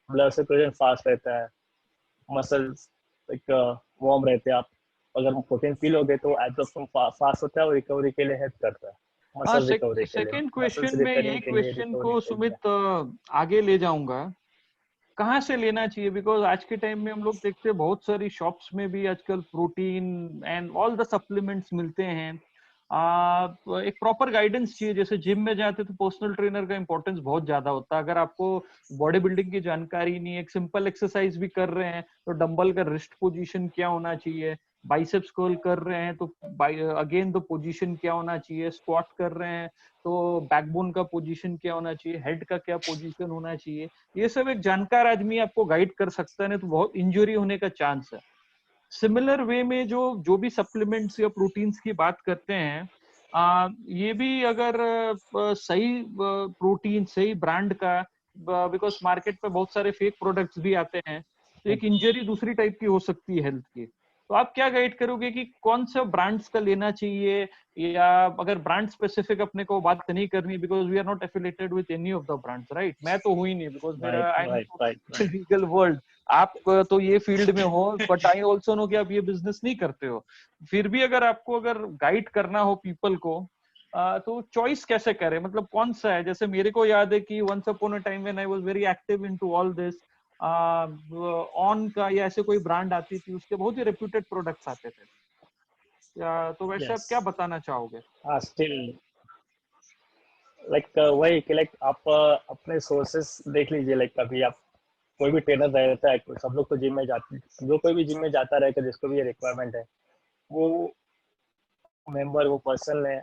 ब्लड सर्कुलेशन फास्ट रहता है, मसल्स लाइक वार्म रहते हैं। आप अगर प्रोटीन पी लोगे तो एब्जॉर्प्शन फास्ट होता है और रिकवरी के लिए हेल्प करता है, हाँ, मसल रिकवरी के लिए, सेकंड क्वेश्चन मसल्स में ये रिपेयरिंग के लिए, क्वेश्चन रिकवरी को के लिए। सुमित आगे ले जाऊंगा, कहाँ से लेना चाहिए? बिकॉज आज के टाइम में हम लोग देखते हैं बहुत सारी शॉप्स में भी आजकल protein and all the supplements मिलते हैं। एक प्रॉपर गाइडेंस चाहिए। जैसे जिम में जाते तो पर्सनल ट्रेनर का इंपॉर्टेंस बहुत ज्यादा होता है। अगर आपको बॉडी बिल्डिंग की जानकारी नहीं है, एक सिंपल एक्सरसाइज भी कर रहे हैं तो डंबल का रिस्ट पोजीशन क्या होना चाहिए, बाइसेप्स कर्ल कर रहे हैं तो अगेन द पोजीशन क्या होना चाहिए, स्क्वाट कर रहे हैं तो बैकबोन का पोजीशन क्या होना चाहिए, हेड का क्या पोजीशन होना चाहिए, ये सब एक जानकार आदमी आपको गाइड कर सकता है, नहीं तो बहुत इंजरी होने का चांस है। सिमिलर वे में जो जो भी सप्लीमेंट्स या प्रोटीन्स की बात करते हैं, ये भी अगर सही प्रोटीन, सही ब्रांड का, बिकॉज मार्केट पे बहुत सारे फेक प्रोडक्ट्स भी आते हैं, तो एक इंजरी दूसरी टाइप की हो सकती है हेल्थ की। तो आप क्या गाइड करोगे कि कौन सा ब्रांड्स का लेना चाहिए? या अगर ब्रांड स्पेसिफिक अपने को बात नहीं करनी, because we are not affiliated with any of the brands, right? मैं तो हूं ही नहीं, बिकॉज मेरा right I right no right right. Legal world. आप तो ये फील्ड में हो, बट आई ऑल्सो नो कि आप ये बिजनेस नहीं करते हो। फिर भी अगर आपको अगर गाइड करना हो पीपल को, तो चॉइस कैसे करें? मतलब कौन सा है? जैसे मेरे को याद है कि once upon a time when I was very active into all this, on का या ऐसे कोई ब्रांड आती थी, उसके बहुत ही रेप्यूटेड प्रोडक्ट्स आते थे। तो वैसे आप यस। क्या बताना चाहोगे? हाँ स्टिल लाइक वही कि लाइक आप अपने सोर्सेस देख लीजिए। लाइक कभी आप कोई भी ट्रेनर रहता है, सब लोग तो जिम में जाते हैं, जो कोई भी जिम में जाता रहेगा जिसको भी ये रिक्वायरमेंट है, वो मेंबर, वो पर्सन है,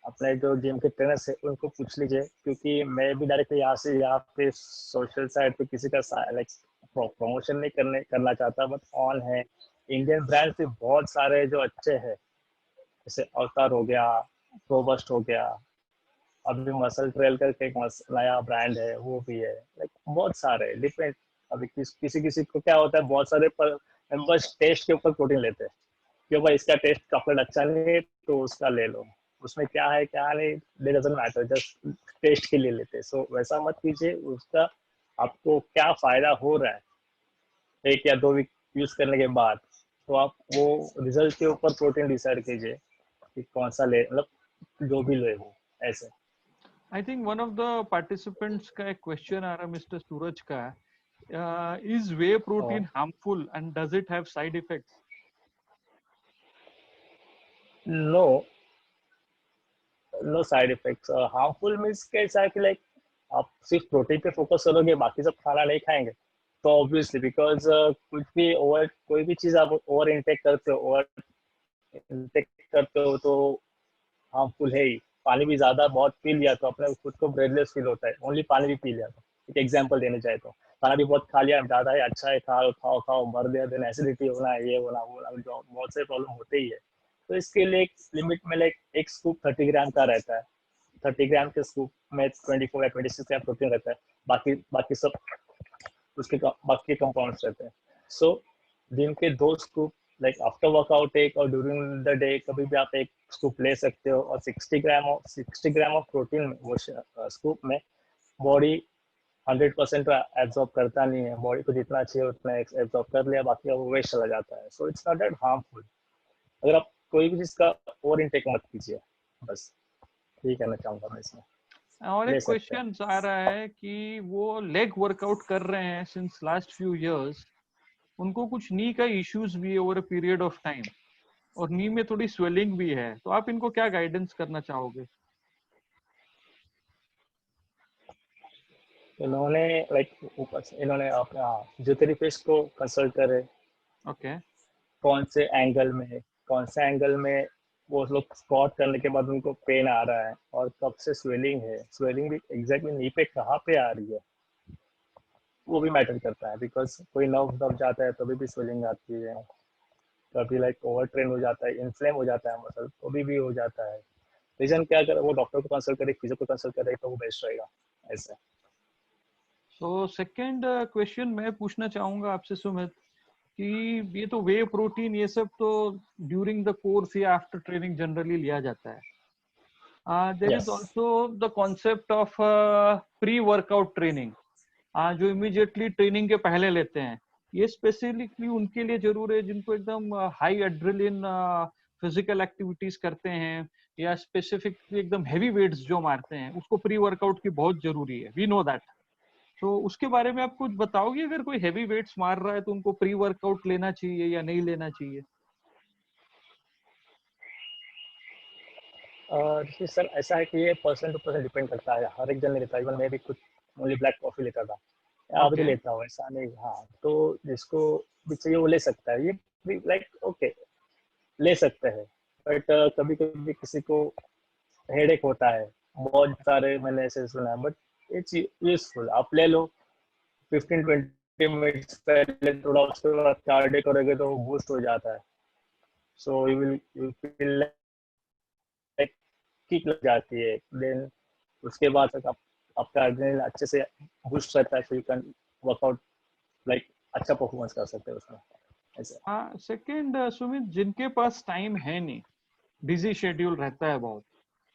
अपने जो जिम के ट्रेनर से उनको पूछ लीजिए। क्योंकि मैं भी डायरेक्ट यहाँ से यहाँ पे सोशल साइड पे किसी का लाइक प्रमोशन नहीं करना चाहता, बट ऑन है इंडियन ब्रांड भी बहुत सारे जो अच्छे हैं, जैसे अवतार हो गया, प्रोबस्ट हो गया, अभी मसल ट्रेल करके एक नया ब्रांड है वो भी है। लाइक बहुत सारे डिफरेंट। अभी किसी किसी को क्या होता है, बहुत सारे मेंबर्स टेस्ट के ऊपर प्रोटीन लेते हैं कि भाई इसका टेस्ट चॉकलेट अच्छा नहीं है तो उसका ले लो, उसमें क्या है क्या नहीं, it doesn't matter, just taste के लिए लेते हैं। सो वैसा मत कीजिए। उसका आपको क्या फायदा हो रहा है 1 या 2 वीक यूज करने के बाद, तो आप वो रिजल्ट के ऊपर प्रोटीन डिसाइड कीजिए कि कौन सा ले, मतलब जो भी ले वो ऐसे। I think one of the participants का एक क्वेश्चन आ रहा है मिस्टर सूरज का, is whey protein harmful and does it have side effects? No, no side effects. Harmful means कैसा है कि लाइक आप सिर्फ प्रोटीन पे फोकस करोगे, बाकी सब खाना नहीं खाएंगे, तो ऑब्वियसली बिकॉज कुछ भी ओवर, कोई भी चीज आप ओवर इनटेक करते हो, तो हार्मफुल है ही। पानी भी ज्यादा बहुत पी लिया तो अपने खुद को ब्रेथलेस फील होता है, ओनली पानी भी पी लिया तो। एक एग्जांपल देने जाए तो खाना भी बहुत खा लिया, ज्यादा है, अच्छा है, खाओ खाओ खाओ, भर दिया, देन एसिडिटी होना, ये होना वो होना, जो बहुत से प्रॉब्लम होते ही है। तो इसके लिए एक लिमिट में, लाइक एक स्कूप 30 ग्राम का रहता है, 30 ग्राम के स्कूप में 24 या 26 ग्राम प्रोटीन रहता है। बाकी बाकी सब उसके बाकी कंपाउंड्स रहते हैं। सो दिन के 2 स्कूप लाइक आफ्टर वर्कआउट एक और ड्यूरिंग द डे कभी भी आप एक स्कूप ले सकते हो, और 60 ग्राम ऑफ प्रोटीन वो स्कूप में बॉडी 100% तो एब्जॉर्ब करता नहीं है, बॉडी को जितना चाहिए उतना एब्जॉर्ब कर लिया, बाकी वो वेस्ट चला जाता है। So it's not that harmful. अगर आप कोई भी चीज का ओवर इनटेक मत कीजिए, बस यही कहना चाहूंगा मैं इसमें। और ले एक सकते हैं। क्वेश्चन आ रहा है कि वो लेग वर्कआउट कर रहे हैं सिंस लास्ट फ्यू इयर्स, उनको कुछ नी का इश्यूज भी है over a period of time, और नी में थोड़ी स्वेलिंग भी है, तो आप इनको क्या गाइडेंस करना चाहोगे? इन्होंने लाइक ऊपर से इन्होंने अपना फिजियोथेरेपिस्ट को कंसल्ट करे, ओके। कौन से एंगल में, कौन से एंगल में वो लोग स्क्वाट करने के बाद उनको पेन आ रहा है, और कब से स्वेलिंग है, स्वेलिंग भी एग्जैक्टली नी पे कहाँ पे आ रही है, वो भी मैटर करता है। बिकॉज कोई नर्व दब जाता है तभी भी स्वेलिंग आती है, कभी लाइक ओवर ट्रेन हो जाता है, इन्फ्लेम हो जाता है मसल तो भी हो जाता है। रीजन क्या करे, वो डॉक्टर को कंसल्ट करे, फिजियो को कंसल्ट करे तो वो बेस्ट रहेगा ऐसे। तो सेकंड क्वेश्चन मैं पूछना चाहूंगा आपसे सुमित, कि ये तो वे प्रोटीन ये सब तो ड्यूरिंग द कोर्स या आफ्टर ट्रेनिंग जनरली लिया जाता है। There is yes also the concept of pre workout training, जो इमीडिएटली ट्रेनिंग के पहले लेते हैं। ये स्पेसिफिकली उनके लिए जरूर है जिनको एकदम हाई एड्रेनलिन फिजिकल एक्टिविटीज करते हैं, या स्पेसिफिकली एकदम हैवी वेट्स जो मारते हैं, उसको प्री वर्कआउट की बहुत जरूरी है, वी नो दैट। तो उसके बारे में आप कुछ बताओगे, अगर कोई हैवी वेट्स मार रहा है तो उनको प्री वर्कआउट लेना चाहिए या नहीं लेना चाहिए? देखिए सर, ऐसा है कि ये पर्सन टू पर्सन डिपेंड करता है, हर एक जन नहीं लेता। इवन मैं भी कुछ ओनली ब्लैक कॉफी लेता था, अभी भी ओके। लेता हूँ, ऐसा नहीं। हाँ, तो जिसको भी चाहिए वो ले सकता है, ये लाइक ओके ले सकते हैं। बट कभी कभी किसी को हेडेक होता है, बहुत सारे मैंने ऐसे सुना है, बट इट्स यूजफुल, आप ले लो 15-20 मिनट्स पहले थोड़ा, उसके बाद कार्डियो करोगे तो बूस्ट हो जाता है। So you feel like kick लग जाती है, देन उसके बाद तक आप आपका एड्रेनलिन अच्छे से बूस्ट रहता है, so you can work out like अच्छा परफॉर्मेंस कर सकते हैं उसमें ऐसे। हाँ, सेकंड सुमित, जिनके पास टाइम है नहीं, बिजी शेड्यूल रहता है बहुत,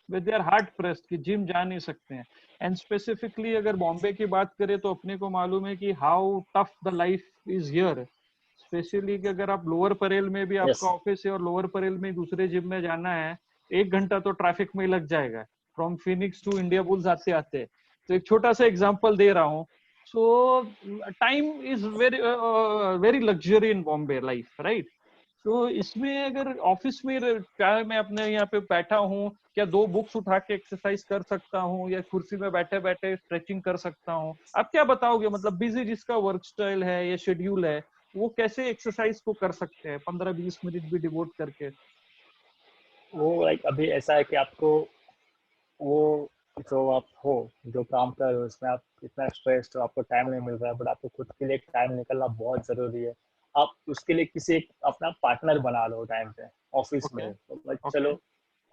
विद देयर हार्ट प्रेस्ड कि जिम जा नहीं सकते हैं, एंड स्पेसिफिकली अगर बॉम्बे की बात करें तो अपने को मालूम है कि how tough the life is here, specially कि अगर आप लोअर परेल में भी यस आपका ऑफिस है और लोअर परेल में दूसरे जिम में जाना है, 1 घंटा तो ट्रैफिक में ही लग जाएगा, from Phoenix to Indiabulls आते आते। तो एक छोटा सा एग्जांपल दे रहा हूँ। सो time is very very luxury in Bombay life, right? तो इसमें अगर ऑफिस में चाहे मैं अपने यहाँ पे बैठा हूँ, क्या 2 बुक्स उठा के एक्सरसाइज कर सकता हूँ, या कुर्सी में बैठे बैठे स्ट्रेचिंग कर सकता हूँ? आप क्या बताओगे, मतलब बिजी जिसका वर्क स्टाइल है या शेड्यूल है, वो कैसे एक्सरसाइज को कर सकते हैं 15-20 मिनट भी डिवोट करके? वो लाइक अभी ऐसा है कि आपको वो जो आप हो, जो काम कर रहे हो उसमें आप इतना स्ट्रेस्ड हो, आपको टाइम नहीं मिल रहा है, बट आपको खुद के लिए टाइम निकलना बहुत जरूरी है। आप उसके लिए किसी एक अपना पार्टनर बना लो टाइम पे, ऑफिस ओके। में तो लाइक ओके। चलो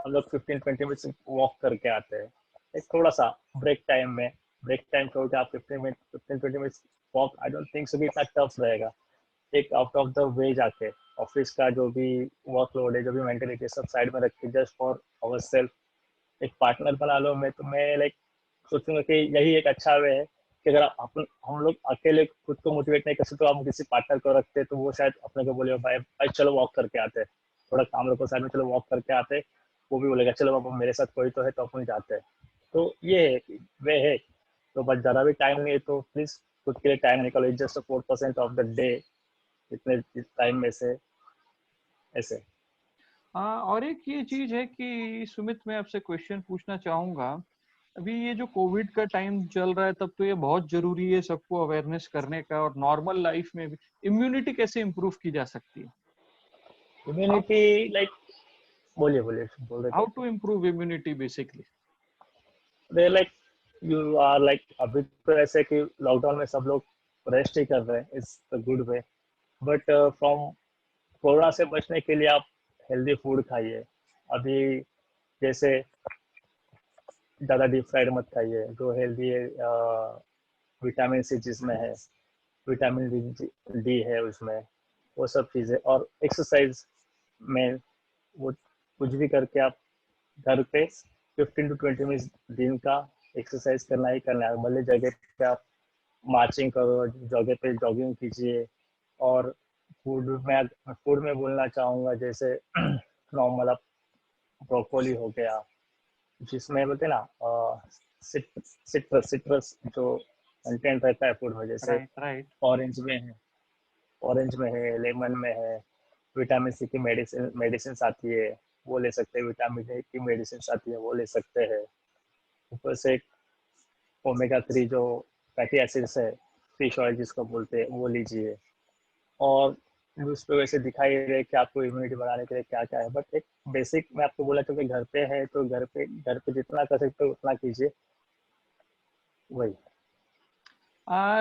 हम लोग 15-20 मिनट्स वॉक करके आते हैं, एक थोड़ा सा ब्रेक टाइम में, ब्रेक टाइम छोड़ के आप 15-20 minutes walk, I don't think so कि इतना टफ रहेगा। एक आउट ऑफ द वे जाके ऑफिस का जो भी वर्कलोड है, जो भी मेंटेलिटी है, सब साइड में रख के जस्ट फॉर अवर सेल्फ एक पार्टनर बना लो। मैं तो मैं लाइक सोचूंगा कि यही एक अच्छा वे है कि अगर अपन हम लोग अकेले खुद को मोटिवेट नहीं कर सकते तो हम किसी पार्टनर को रखते तो वो शायद अपने को बोले भाई भाई चलो वॉक करके आते हैं, थोड़ा काम रखो साइड में, चलो वॉक करके आते हैं। वो भी बोलेगा चलो अब मेरे साथ कोई तो है तो अपन जाते हैं। तो ये है वे है। तो बस ज़्यादा भी टाइम नहीं है तो प्लीज़ खुद के लिए टाइम निकालो, जस्ट 4% ऑफ द डे, इतने टाइम में से ऐसे। हाँ, और एक ये चीज है कि सुमित, मैं आपसे क्वेश्चन पूछना चाहूंगा। अभी ये जो कोविड का टाइम चल रहा है, तब तो ये बहुत जरूरी है सबको अवेयरनेस करने का, और नॉर्मल लाइफ में भी इम्यूनिटी कैसे इंप्रूव की जा सकती है? हाउ इम्यूनिटी लाइक बोलिए बोलिए बोल रहे हाउ थे। To improve immunity basically? They like you are like अभी तो ऐसे कि लॉकडाउन में सब लोग रेस्ट ही कर रहे हैं, it's the good way. But from corona से बचने के लिए आप हेल्दी फूड खाइए। अभी जैसे ज़्यादा डीप फ्राइड मत खाइए, जो हेल्दी है, विटामिन सी जिसमें है विटामिन डी है उसमें, वो सब चीज़ें। और एक्सरसाइज में वो कुछ भी करके आप घर पे 15 to 20 मिनट दिन का एक्सरसाइज करना ही करना है। भले जगह पे आप मार्चिंग करो, जगह पे जॉगिंग कीजिए। और फूड में बोलना चाहूँगा, जैसे नॉर्मल आप ब्रोकोली हो गया, जिसमें बोलते हैं ना सिट्रस सिट्रस जो कंटेंट रहता है फूड में, जैसे राइट राइट। ऑरेंज में है, ऑरेंज में है, लेमन में है। विटामिन सी की मेडिसिन आती है, वो ले सकते हैं। विटामिन ए की मेडिसिन आती है, वो ले सकते हैं। ऊपर से ओमेगा 3 जो फैटी एसिड्स है, फिश ऑयल जिसको बोलते हैं, वो लीजिए। और उस पे वैसे दिखाई दे रहा है कि आपको इम्यूनिटी बढ़ाने के लिए क्या क्या है, बट एक बेसिक मैं आपको बोला, क्योंकि घर पे है तो घर पे जितना कर सकते हो उतना कीजिए, वही।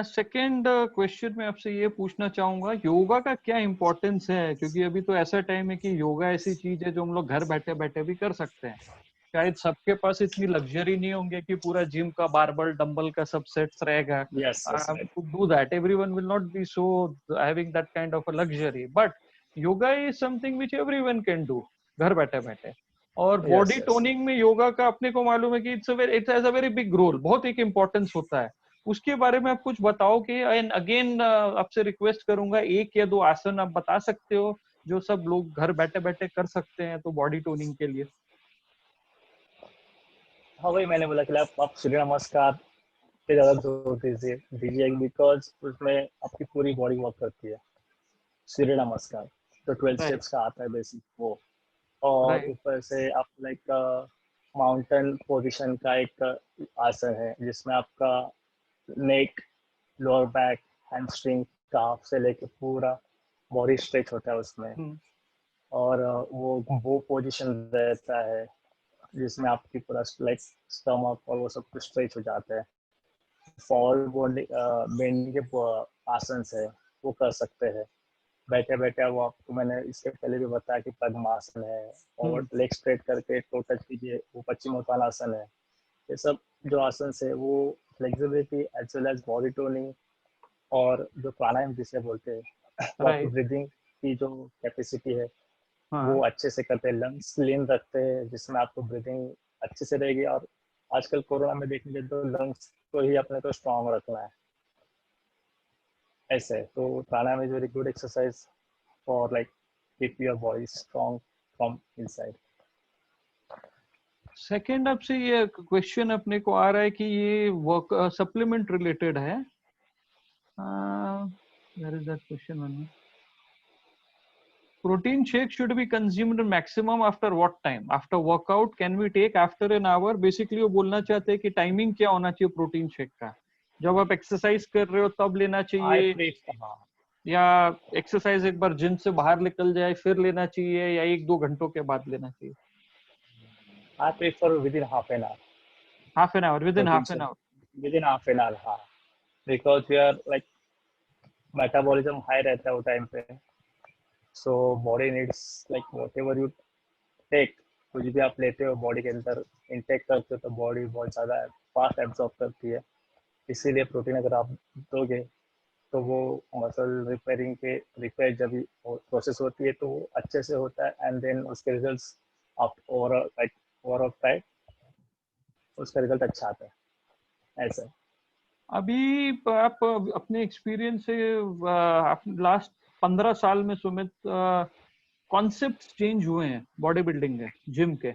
सेकंड क्वेश्चन मैं आपसे ये पूछना चाहूंगा, योगा का क्या इम्पोर्टेंस है? क्योंकि अभी तो ऐसा टाइम है कि योगा ऐसी चीज है जो हम लोग घर बैठे बैठे भी कर सकते हैं। शायद सबके पास इतनी लग्जरी नहीं होंगे कि पूरा जिम का बारबल डंबल का सब सेट्स रहेगा। Yes yes right. To do that, everyone will not be so having that kind of a luxury, but yoga is something which everyone can do घर बैठे बैठे। और यस बॉडी यस टोनिंग में योगा का अपने को मालूम है कि it has a very big role, बहुत एक इम्पोर्टेंस होता है। उसके बारे में आप कुछ बताओ कि, एंड अगेन आपसे रिक्वेस्ट करूंगा, एक या दो आसन आप बता सकते हो जो सब लोग घर बैठे बैठे कर सकते हैं तो बॉडी टोनिंग के लिए। हाँ, वही मैंने बोला कि आप सूर्य नमस्कार पे ज़्यादा जोर दीजिए, बिकॉज उसमें आपकी पूरी बॉडी वर्क करती है। सूर्य नमस्कार तो 12 राइट स्टेप्स का आता है बेसिक वो। और राइट। ऊपर से आप लाइक माउंटेन पोजीशन का एक आसन है, जिसमें आपका नेक, लोअर बैक, हैमस्ट्रिंग, काफ से लेके पूरा बॉडी स्ट्रेच होता है उसमें। और वो पोजीशन रहता है जिसमें आपकी पूरा लाइक स्टमक और वो सब कुछ स्ट्रेच हो जाता है। फॉल बॉडी बेंड के आसन है, वो कर सकते हैं बैठे बैठे। वो आपको मैंने इसके पहले भी बताया कि पद्मासन है, और लेग स्ट्रेट करके टो टच कीजिए, वो पश्चिमोत्तानासन है। ये सब जो आसन है वो flexibility as well as body toning, और जो प्राणायाम जिसे बोलते हैं वो आपकी राइट। ब्रीदिंग की जो कैपेसिटी है वो हाँ। अच्छे से करते हैं। लंग्स क्लीन रखते हैं, जिसमें आपको ब्रीदिंग अच्छे से रहेगी। और आजकल कोरोना में देखने के तो लंग्स को ही अपने को स्ट्रांग रखना है, ऐसे। तो pranayama is very good exercise for like keep your body strong from inside. Second आपसे ये क्वेश्चन अपने को आ रहा है कि ये वर्क सप्लीमेंट रिलेटेड है। Where is that question one? Protein shake should be consumed maximum after what time? After workout can we take after an hour? Basically वो बोलना चाहते हैं कि टाइमिंग क्या होना चाहिए प्रोटीन शेक का? जब आप एक्सरसाइज कर रहे हो तब लेना आई चाहिए, प्रेफर, हाँ, या एक्सरसाइज एक बार जिम से बाहर निकल जाए फिर लेना चाहिए, या एक दो घंटों के बाद लेना चाहिए? I prefer within half an hour half an hour, within protein half an shake, hour. Within half an hour, हाँ। Because we are like metabolism high रहता है वो टाइम पे, so body needs like whatever you take, कुछ भी आप लेते हो बॉडी के अंदर इनटेक करते हो तो बॉडी बहुत ज़्यादा फास्ट एब्जॉर्ब करती है। इसीलिए प्रोटीन अगर आप दोगे तो वो मसल रिपेयरिंग के रिपेयर जब प्रोसेस होती है तो वो अच्छे से होता है, एंड देन उसके रिजल्ट्स आप ओवर ऑफ टाइम उसका रिजल्ट अच्छा आता है, ऐसा। अभी आप अपने एक्सपीरियंस से लास्ट 15 साल में सुमित, कॉन्सेप्ट चेंज हुए हैं बॉडी बिल्डिंग के, जिम के।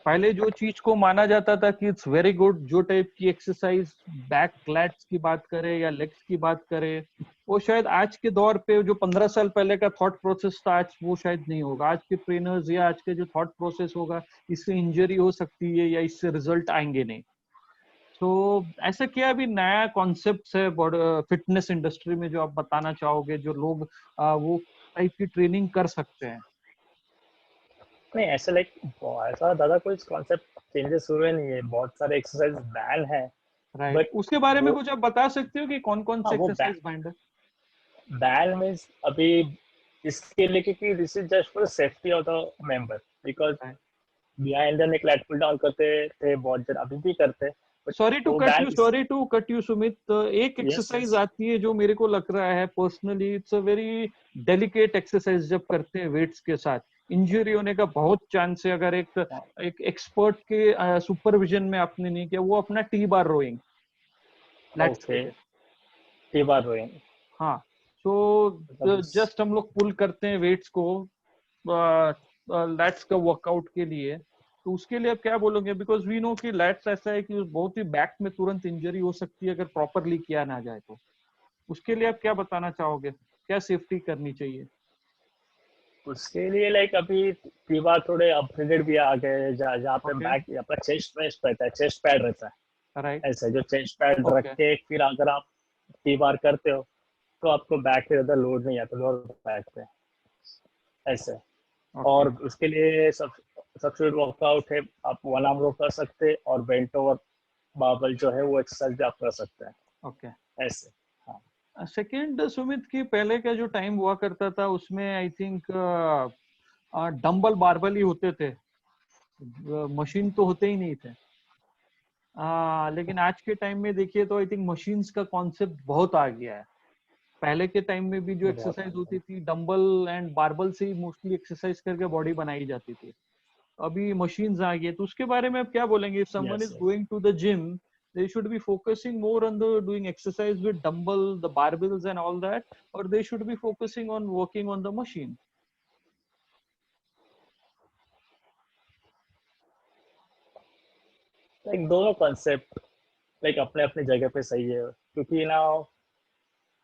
पहले जो चीज को माना जाता था कि इट्स वेरी गुड, जो टाइप की एक्सरसाइज, बैक लैट्स की बात करें या लेग्स की बात करें, वो शायद आज के दौर पे जो 15 साल पहले का थॉट प्रोसेस था आज वो शायद नहीं होगा। आज के ट्रेनर्स या आज के जो थॉट प्रोसेस होगा, इससे इंजरी हो सकती है या इससे रिजल्ट आएंगे नहीं। तो ऐसा क्या अभी नया कॉन्सेप्ट है फिटनेस इंडस्ट्री में जो आप बताना चाहोगे, जो लोग वो टाइप की ट्रेनिंग कर सकते हैं? नहीं, ऐसे लाइक ऐसा ज़्यादा कोई कॉन्सेप्ट चेंजेस हुए नहीं है, बहुत सारे एक्सरसाइज बैन है। राइट, बट उसके बारे में वो, कुछ आप बता सकते हो कि कौन कौन हाँ, से वो एक्सरसाइज बैंड है? बैन मीन्स अभी इसके लिए, क्योंकि this is just for safety of the member, because Right. Behind the neck lat pull down करते थे बहुत जन, अभी भी करते, सॉरी टू वो कट यू सुमित, एक एक्सरसाइज yes. आती है जो मेरे को लग रहा है personally it's a very delicate exercise, जब करते हैं वेट्स के साथ इंजरी होने का बहुत चांस है अगर एक एक्सपर्ट के सुपरविजन में आपने नहीं किया, वो अपना T bar rowing let's okay, से। ये बात हुई। हाँ, सो जस्ट हम लोग पुल करते हैं वेट्स को लैट्स का वर्कआउट के लिए, तो उसके लिए आप क्या बोलोगे? बिकॉज वी नो कि लैट्स ऐसा है कि बहुत ही बैक में तुरंत इंजरी हो सकती है अगर प्रॉपरली किया ना जाए, तो उसके लिए आप क्या बताना चाहोगे, क्या सेफ्टी करनी चाहिए? उसके लिए लाइक अभी की बार थोड़े अपग्रेडेड भी आ गए, जहाँ पे ओके, बैक अपना चेस्ट वेस्ट रहता है, चेस्ट पैड रहता है, राइट, ऐसे जो चेस्ट पैड रख ओके, के फिर अगर आप की बार करते हो तो आपको बैक पे ज्यादा लोड नहीं आता, लोअर बैक पे ऐसे। ओके, और उसके लिए सबसे वर्कआउट है, आप वन आर्म रो कर सकते हैं और बेंट ओवर बार्बल जो है वो एक्सरसाइज भी आप कर सकते हैं ओके। ऐसे। हाँ, सेकेंड सुमित की पहले का जो टाइम हुआ करता था उसमें आई थिंक डंबल बारबल ही होते थे, मशीन तो होते ही नहीं थे। लेकिन आज के टाइम में देखिए तो आई थिंक मशीन्स का कॉन्सेप्ट बहुत आ गया है। पहले के टाइम में भी जो बहुत एक्सरसाइज होती थी डंबल एंड बारबल से ही मोस्टली एक्सरसाइज करके बॉडी बनाई जाती थी, अभी मशीन्स आ गई है, तो उसके बारे में आप क्या बोलेंगे? If someone yes is yes. Going to the gym, they should be focusing more on the doing exercise with dumbbell, the barbells and all that, or they should be focusing on working on the machine? Like दोनों कॉन्सेप्ट लाइक अपने अपने जगह पे सही है, क्योंकि ना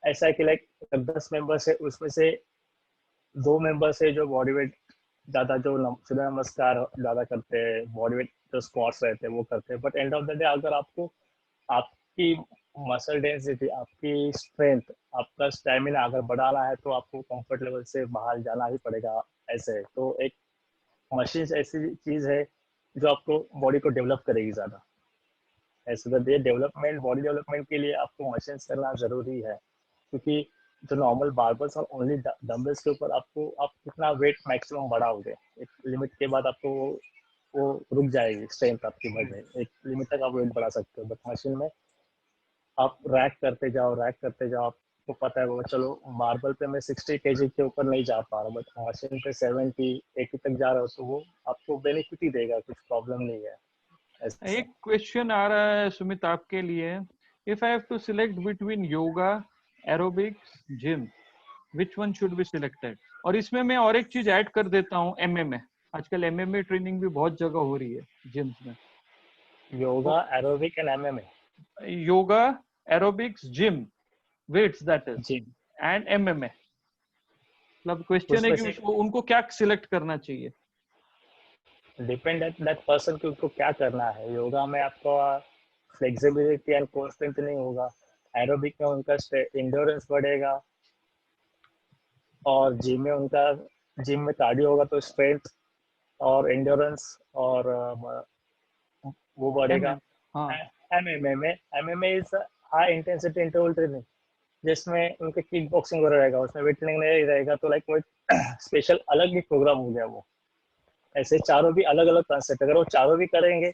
ऐसा है कि लाइक 10 मेंबर्स है, उसमें से 2 मेंबर्स है जो बॉडी वेट ज्यादा, जो सूर्य नमस्कार ज्यादा करते हैं, बॉडी वेट जो स्क्वाट्स रहते हैं वो करते हैं, but end of the day अगर आपको आपकी मसल डेंसिटी, आपकी स्ट्रेंथ, आपका स्टेमिना अगर बढ़ाना है तो आपको कंफर्ट लेवल से बाहर जाना ही पड़ेगा ऐसे। तो एक मशीन ऐसी चीज है जो आपको बॉडी को डेवलप करेगी ज्यादा ऐसे। तो ये डेवलपमेंट, बॉडी डेवलपमेंट के लिए आपको मशीन करना जरूरी है, क्योंकि जो नॉर्मल बार्बल्स और ओनली डंबल्स के ऊपर आपको आप कितना वेट मैक्सिमम बढ़ाओगे, एक लिमिट के बाद आपको वो रुक जाएगी स्ट्रेंथ आपकी बढ़ने, एक लिमिट तक आप वेट बढ़ा सकते हो, बट मशीन में आप रैक करते जाओ, रैक करते जाओ, आपको पता है वो चलो मार्बल पे मैं 60 kg के ऊपर नहीं जा पा रहा, बट मशीन पे 70-80 तक जा रहा हो तो वो आपको बेनिफिट ही देगा, कुछ प्रॉब्लम नहीं है ऐसा। एक क्वेश्चन आ रहा है सुमित आपके लिए, if I have to select between yoga, aerobics, gym, which one should be selected? और इसमें मैं और एक चीज ऐड कर देता हूँ, एमएमए। आजकल एमएमए ट्रेनिंग भी बहुत जगह हो रही है जिम्स में। Yoga, aerobic and MMA. Yoga, aerobics, gym, weights that is, जी, एंड एमएमए। मतलब क्वेश्चन है उसमें कि से उनको क्या सिलेक्ट करना चाहिए? डिपेंड एट दैट पर्सन कि उसको क्या करना है। योगा में आपको फ्लेक्सिबिलिटी एंड कोर स्ट्रेंथनिंग होगा, एरोबिक में उनका इंड्योरेंस बढ़ेगा, और जिम में कार्डियो होगा तो स्ट्रेंथ और इंड्योरेंस और वो बढ़ेगा। एमएम, हाँ, MMA is high intensity interval training, जिसमें उनके किक बॉक्सिंग वगैरह रहेगा, उसमें वेट ट्रेनिंग नहीं रहेगा, तो लाइक वो स्पेशल अलग ही प्रोग्राम हो गया वो। ऐसे चारों भी अलग अलग कंसेप्ट, अगर वो चारों भी करेंगे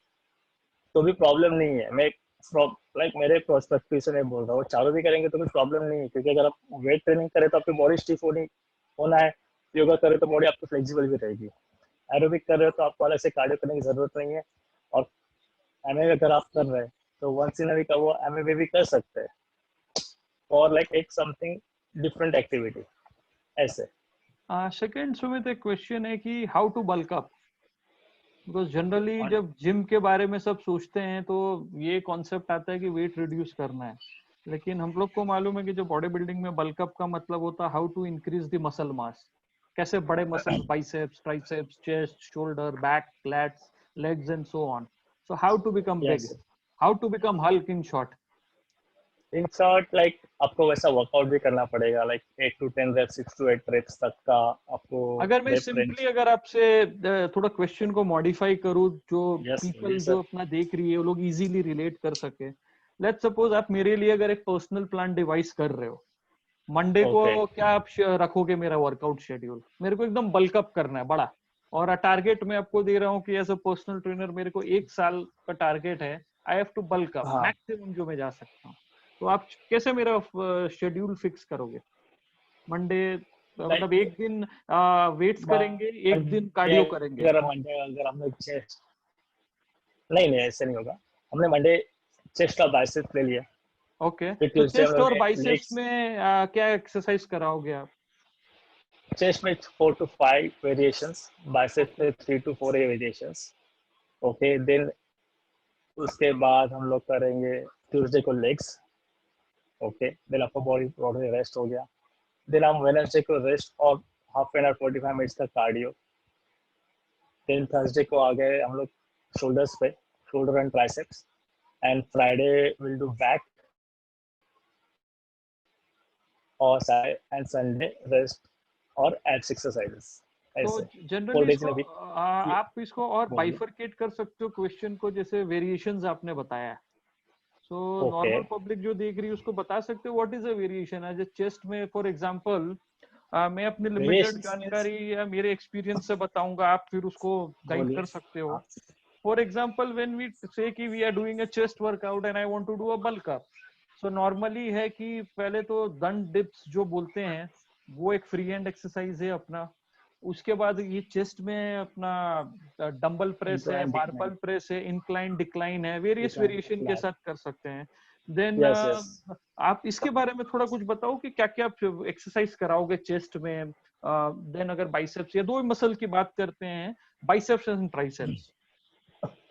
तो भी प्रॉब्लम नहीं है। मैं लाइक मेरे प्रोस्पेक्टिव से नहीं बोल रहा हूँ, चारों भी करेंगे तो कुछ प्रॉब्लम नहीं है, क्योंकि अगर आप वेट ट्रेनिंग करें तो आपकी बॉडी स्टिफ होना है, योगा करें तो बॉडी आपकी फ्लेक्सिबल भी रहेगी, एरोबिक कर रहे हो तो आपको अलग से कार्डियो करने की जरूरत नहीं है, और एमएमए अगर आप कर रहे हैं तो वंस इन अ वीक वो एमएमए भी कर सकते हैं, और लाइक एक समथिंग डिफरेंट एक्टिविटी ऐसे। सेकंड सुमित, एक क्वेश्चन है कि how to bulk up, because generally जब जिम के बारे में सब सोचते हैं तो ये कॉन्सेप्ट आता है कि वेट रिड्यूस करना है, लेकिन हम लोग को मालूम है कि जो बॉडी बिल्डिंग में बल्कअप का मतलब होता है how to increase the muscle mass, कैसे बड़े muscle, biceps, triceps, chest, shoulder, back, lats, legs and so on. So how to become big, yes, how to become Hulk in short? In short like आपको वैसा वर्कआउट भी करना पड़ेगा, like 8 to 10 reps, 6 to 8 reps तक का आपको अगर मैं रेप सिंपली रेंज। अगर आपसे थोड़ा क्वेश्चन को मॉडिफाई करूं, जो यस पीपल सर। जो अपना देख रही है वो लोग इजीली रिलेट कर सके, लेट्स सपोज आप मेरे लिए अगर एक पर्सनल प्लान डिवाइस कर रहे हो, मंडे को ओके, क्या आप रखोगे मेरा वर्कआउट शेड्यूल? मेरे को एकदम बल्कअप करना है बड़ा, और टारगेट मैं आपको दे रहा हूँ कि एज अ पर्सनल ट्रेनर मेरे को 1 साल का टारगेट है I have to bulk up, हाँ मैक्सिमम जो मैं जा सकता हूँ, तो आप कैसे मेरा शेड्यूल फिक्स करोगे? मंडे लाइक मतलब एक दिन वेट्स करेंगे, एक दिन मंडे, कार्डियो करेंगे? अगर मंडे अगर हमने चेस्ट, नहीं नहीं ऐसे नहीं होगा, हमने मंडे चेस्ट और बाइसेप्स ले लिया, ओके, फिर तो ट्यूसडे हम चेस्ट लोग और ने बाइसेप्स लेग्स, में क्या एक्सरसाइज कराओगे आप? चेस्ट में 4 to 5 वेरिएशंस, बाइसेप्स ओके, में 3 to 4 वेरिएशंस। ओके, देन उसके बाद हम लोग करेंगे ट्यूसडे को legs. Okay, then upper body body rest हो गया। देन हम वेडनेसडे को रेस्ट और हाफ एन आवर 45 मिनट्स का कार्डियो। देन थर्सडे को आ गए हम लोग शोल्डर्स पे, shoulder and triceps. And Friday will do back और एंड संडे रेस्ट और एब्स एक्सरसाइजेस। तो ऐसे जनरली 4 days इसको इन अ वीक। आप इसको और बोलिए। बाइफरकेट कर सकते हो क्वेश्चन को, जैसे वेरिएशंस आपने बताया, सो ओके, नॉर्मल पब्लिक जो देख रही है उसको बता सकते हो what is a variation as a chest में? फॉर एग्जांपल मैं अपनी लिमिटेड वेरिएशंस मींस, जानकारी या मेरे एक्सपीरियंस से बताऊंगा, आप फिर उसको गाइड बोलिए। कर सकते हो। हाँ, for example when we say कि we are doing a chest workout and I want to do a bulk up, so normally है कि पहले तो दंड डिप्स जो बोलते हैं वो एक फ्री हैंड एक्सरसाइज है अपना, उसके बाद ये चेस्ट में अपना डंबल प्रेस है, इंक्लाइन बारबल डिक्लाइन, प्रेस है, इंक्लाइन डिक्लाइन है, वेरियस डिक्लाइन वेरिएशन के डिक्लाइन। साथ कर सकते हैं। Then yes yes. आप इसके बारे में थोड़ा कुछ बताओ कि क्या क्या एक्सरसाइज कराओगे चेस्ट में? देन अगर बाइसेप्स या दो मसल की बात करते हैं, बाइसेप्स एंड ट्राइसेप्स,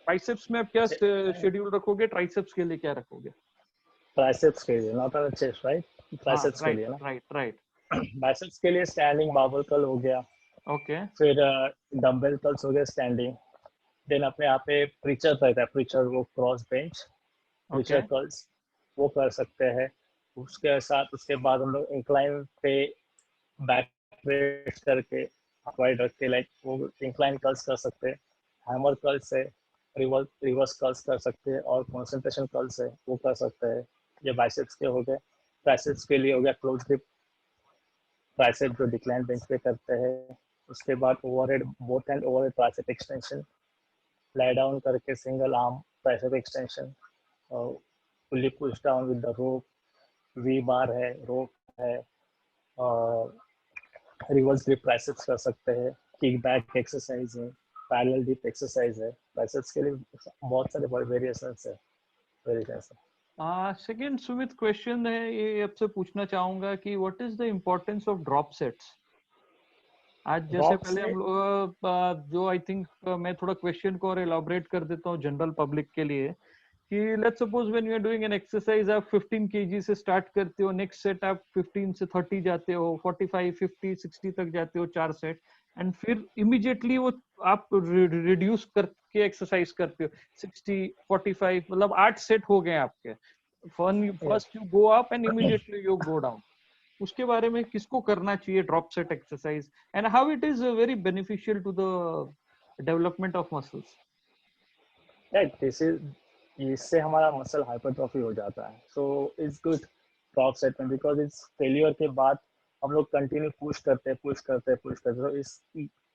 बाइसेप्स में आप क्या शेड्यूल रखोगे, ट्राइसेप्स के लिए क्या रखोगे? ट्राइसेप्स के लिए, नॉट ऑन चेस्ट राइट, हाँ, ट्राइसेप्स के राइट लिए ना। Right right. बाइसेप्स के लिए स्टैंडिंग बार्बल कर्ल हो गया, ओके फिर डंबल कर्ल्स हो गए स्टैंडिंग। देन अपने यहाँ पे प्रीचर रहता है, प्रीचर वो cross bench, okay preacher curls वो कर सकते हैं। उसके साथ उसके बाद हम लोग इंक्लाइन पे बैक रेस्ट करके वाइड रख के लाइक वो इंक्लाइन कर्ल्स कर सकते हैं। हैमर कर्ल्स है, रिवर्स रिवर्स कर्ल्स कर सकते हैं, और कॉन्सेंट्रेशन कर्ल्स है वो कर सकते हैं। ये बाइसेप्स के हो गए। ट्राइसेप्स के लिए हो गया क्लोज ग्रिप ट्राइसेप जो डिक्लाइन बेंच पे करते हैं। उसके बाद overhead both hand overhead tricep extension, lie down करके single arm tricep extension, fully push down with the rope, V bar है, रोप है, और रिवर्स ग्रिप ट्राइसेप्स कर सकते हैं। किक बैक एक्सरसाइज है, पैरेलल डिप एक्सरसाइज है। ट्राइसेप्स के लिए बहुत सारे वेरिएशंस है, वेरिएशंस है। सेकंड सुमित क्वेश्चन है, ये आपसे पूछना चाहूंगा कि what is the importance of drop sets? आज जैसे ड्रॉप पहले हम से लोग जो आई थिंक मैं थोड़ा क्वेश्चन को और एलाबोरेट कर देता हूँ जनरल पब्लिक के लिए, कि let's suppose when you are doing an exercise, आप 15 केजी से स्टार्ट करते हो, नेक्स्ट सेट आप 15 से 30 जाते हो, 45 50 60 तक जाते हो 4 सेट, एंड फिर इमीडिएटली वो आप रिड्यूस करके एक्सरसाइज करते हो 60 45, मतलब 8 सेट हो गए आपके। First you go up and immediately you go down. उसके बारे में किसको करना चाहिए drop set exercise, and how it is very beneficial to the development of muscles? This is, इससे हमारा मसल हाइपरट्रॉफी हो जाता है। So it's good drop set में, बिकॉज इट्स फेलियर के बाद हम लोग कंटिन्यू पुश करते हैं, पुश करते हैं, पुश करते हैं। तो इस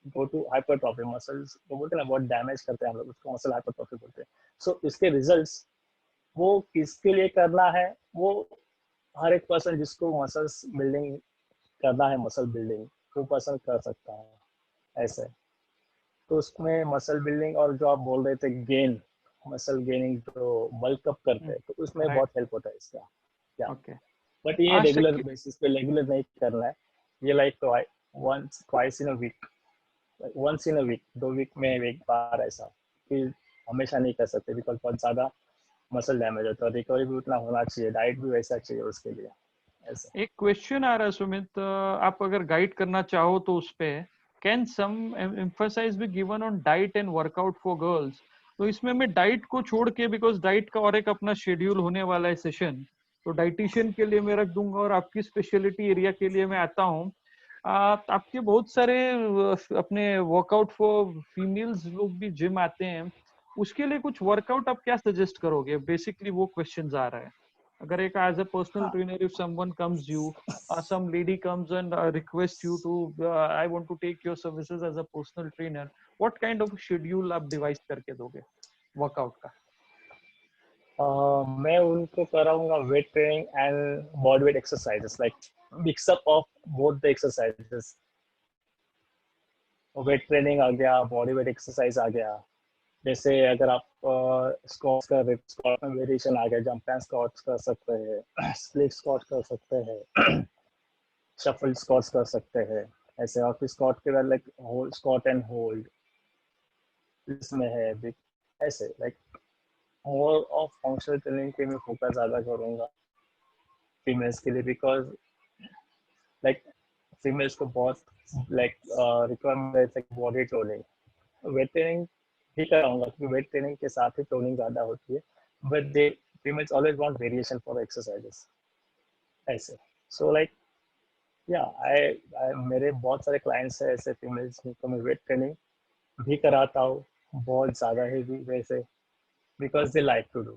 गो टू हाइपरट्रॉफी, मसल्स वो बोलते हैं ना, बहुत डैमेज करते हैं हम लोग उसको, मसल हाइपरट्रॉफी बोलते हैं। सो इसके रिजल्ट्स वो किसके लिए करना है, वो हर एक पर्सन जिसको मसल्स बिल्डिंग करना है, मसल बिल्डिंग, वो पर्सन कर सकता है ऐसे। तो उसमें मसल बिल्डिंग और जो आप बोल रहे थे गेन, मसल गेनिंग जो बल्क अप करते हैं, तो उसमें राइट, बहुत हेल्प होता है इसका। या ओके। बट ये रेगुलर सेकंड, बेसिस पे रेगुलर नहीं करना है। ये like once twice in a week, once in a week, 2 week में एक बार ऐसा। फिर हमेशा नहीं कर सकते, बिकॉज बहुत ज़्यादा मसल डैमेज होता है। रिकवरी भी उतना होना चाहिए, डाइट भी वैसा चाहिए उसके लिए ऐसा। एक क्वेश्चन आ रहा है सुमित, आप अगर गाइड करना चाहो तो उस पे, can some emphasis be given on diet and workout for girls? तो इसमें मैं डाइट को छोड़ के, बिकॉज डाइट का और एक अपना शेड्यूल होने वाला है सेशन, तो डाइटिशियन के लिए मैं रख दूंगा और आपकी स्पेशलिटी एरिया के लिए मैं आता हूँ। आपके बहुत सारे अपने वर्कआउट फॉर फीमेल्स लोग भी जिम आते हैं, उसके लिए कुछ वर्कआउट आप क्या सजेस्ट करोगे? बेसिकली वो क्वेश्चन आ रहा है। अगर एक as a personal trainer, if someone comes you, some lady comes and request you to, I want to take your services as a personal trainer, what kind of schedule आप डिवाइस करके दोगे वर्कआउट का? मैं उनको कराऊंगा weight training and body weight exercises, like mix up of both the exercises. Weight training आ गया, बॉडी वेट एक्सरसाइज आ गया। जैसे अगर आप स्क्वाट्स कर रहे, स्क्वाट में वेरिएशन आ गया, जंप एंड स्क्वाट्स कर सकते हैं, स्प्लिट स्क्वाट कर सकते हैं, शफल स्क्वाट्स कर सकते हैं। ऐसे और फिर स्क्वाट के बाद like hold, squat and hold इसमें है भी। ऐसे like more of functional training पे मैं फोकस ज़्यादा करूँगा फीमेल्स के लिए, बिकॉज लाइक फीमेल्स को बहुत लाइक रिक्वायरमेंट है बॉडी टोनिंग। वेट ट्रेनिंग भी कराऊंगा क्योंकि वेट ट्रेनिंग के साथ ही टोनिंग ज़्यादा होती है, but they females always want variation for exercises ऐसे। सो लाइक या आई मेरे बहुत सारे क्लाइंट्स हैं ऐसे फीमेल्स जिनको मैं वेट ट्रेनिंग भी कराता हूँ, बहुत ज़्यादा ही भी वैसे, because they like to do.